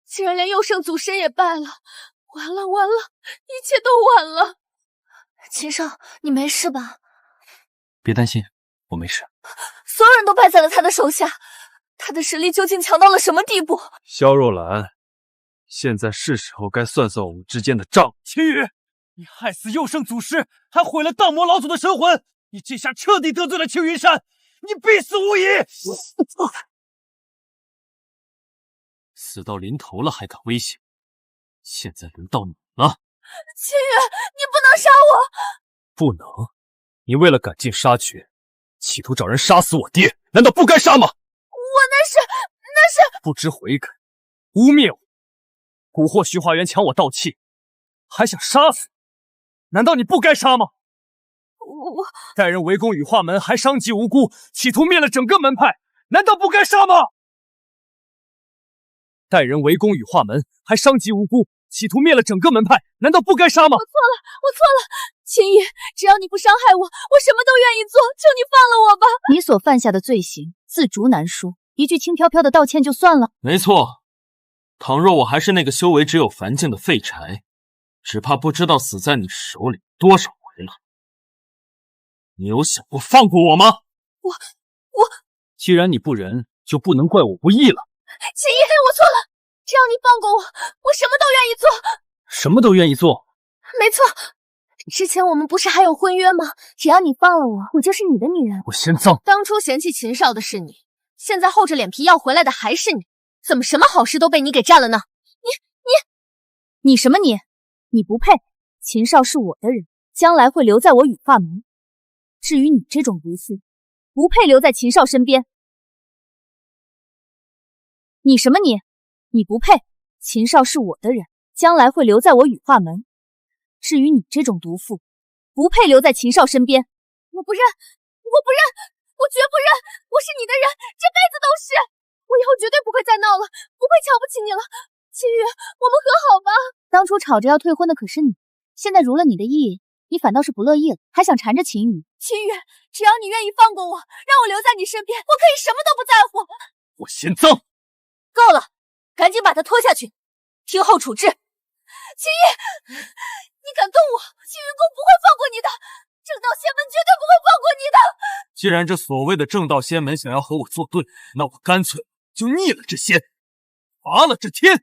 竟然连右圣祖师也败了，完了，一切都完了。秦少，你没事吧？别担心，我没事。所有人都败在了他的手下，他的实力究竟强到了什么地步？萧若兰，现在是时候该算算我们之间的账。秦羽，你害死右圣祖师，还毁了荡魔老祖的神魂，你这下彻底得罪了青云山，你必死无疑！死到临头了还敢威胁，现在轮到你了。秦羽，你不能杀我！不能？你为了赶尽杀绝，企图找人杀死我爹，难道不该杀吗？我那是不知悔改，污蔑我，蛊惑虚华园抢我道气，还想杀死，难道你不该杀吗？我带人围攻羽化门，还伤及无辜，企图灭了整个门派，难道不该杀吗？带人围攻羽化门，还伤及无辜，企图灭了整个门派，难道不该杀吗？我错了，秦羽，只要你不伤害我，我什么都愿意做，求你放了我吧。你所犯下的罪行，自逐难书，一句轻飘飘的道歉就算了。没错，倘若我还是那个修为只有凡境的废柴，只怕不知道死在你手里多少回了。你有想过放过我吗？我，既然你不仁，就不能怪我不义了。秦毅，我错了，只要你放过我，我什么都愿意做。什么都愿意做？没错，之前我们不是还有婚约吗？只要你放了我，我就是你的女人。我嫌脏。当初嫌弃秦少的是你，现在厚着脸皮要回来的还是你，怎么什么好事都被你给占了呢？你什么你？你不配。秦少是我的人，将来会留在我羽化门。至于你这种毒妇，不配留在秦少身边。你什么你？你不配。秦少是我的人，将来会留在我羽化门。至于你这种毒妇，不配留在秦少身边。我不认，我绝不认，我是你的人，这辈子都是。我以后绝对不会再闹了，不会瞧不起你了。秦羽，我们和好吧。当初吵着要退婚的可是你，现在如了你的意，你反倒是不乐意了，还想缠着秦羽。秦羽，只要你愿意放过我，让我留在你身边，我可以什么都不在乎。我嫌脏。够了，赶紧把他拖下去，听候处置。秦毅，你敢动我，青云宫不会放过你的，正道仙门绝对不会放过你的。既然这所谓的正道仙门想要和我作对，那我干脆就逆了这仙，拔了这天！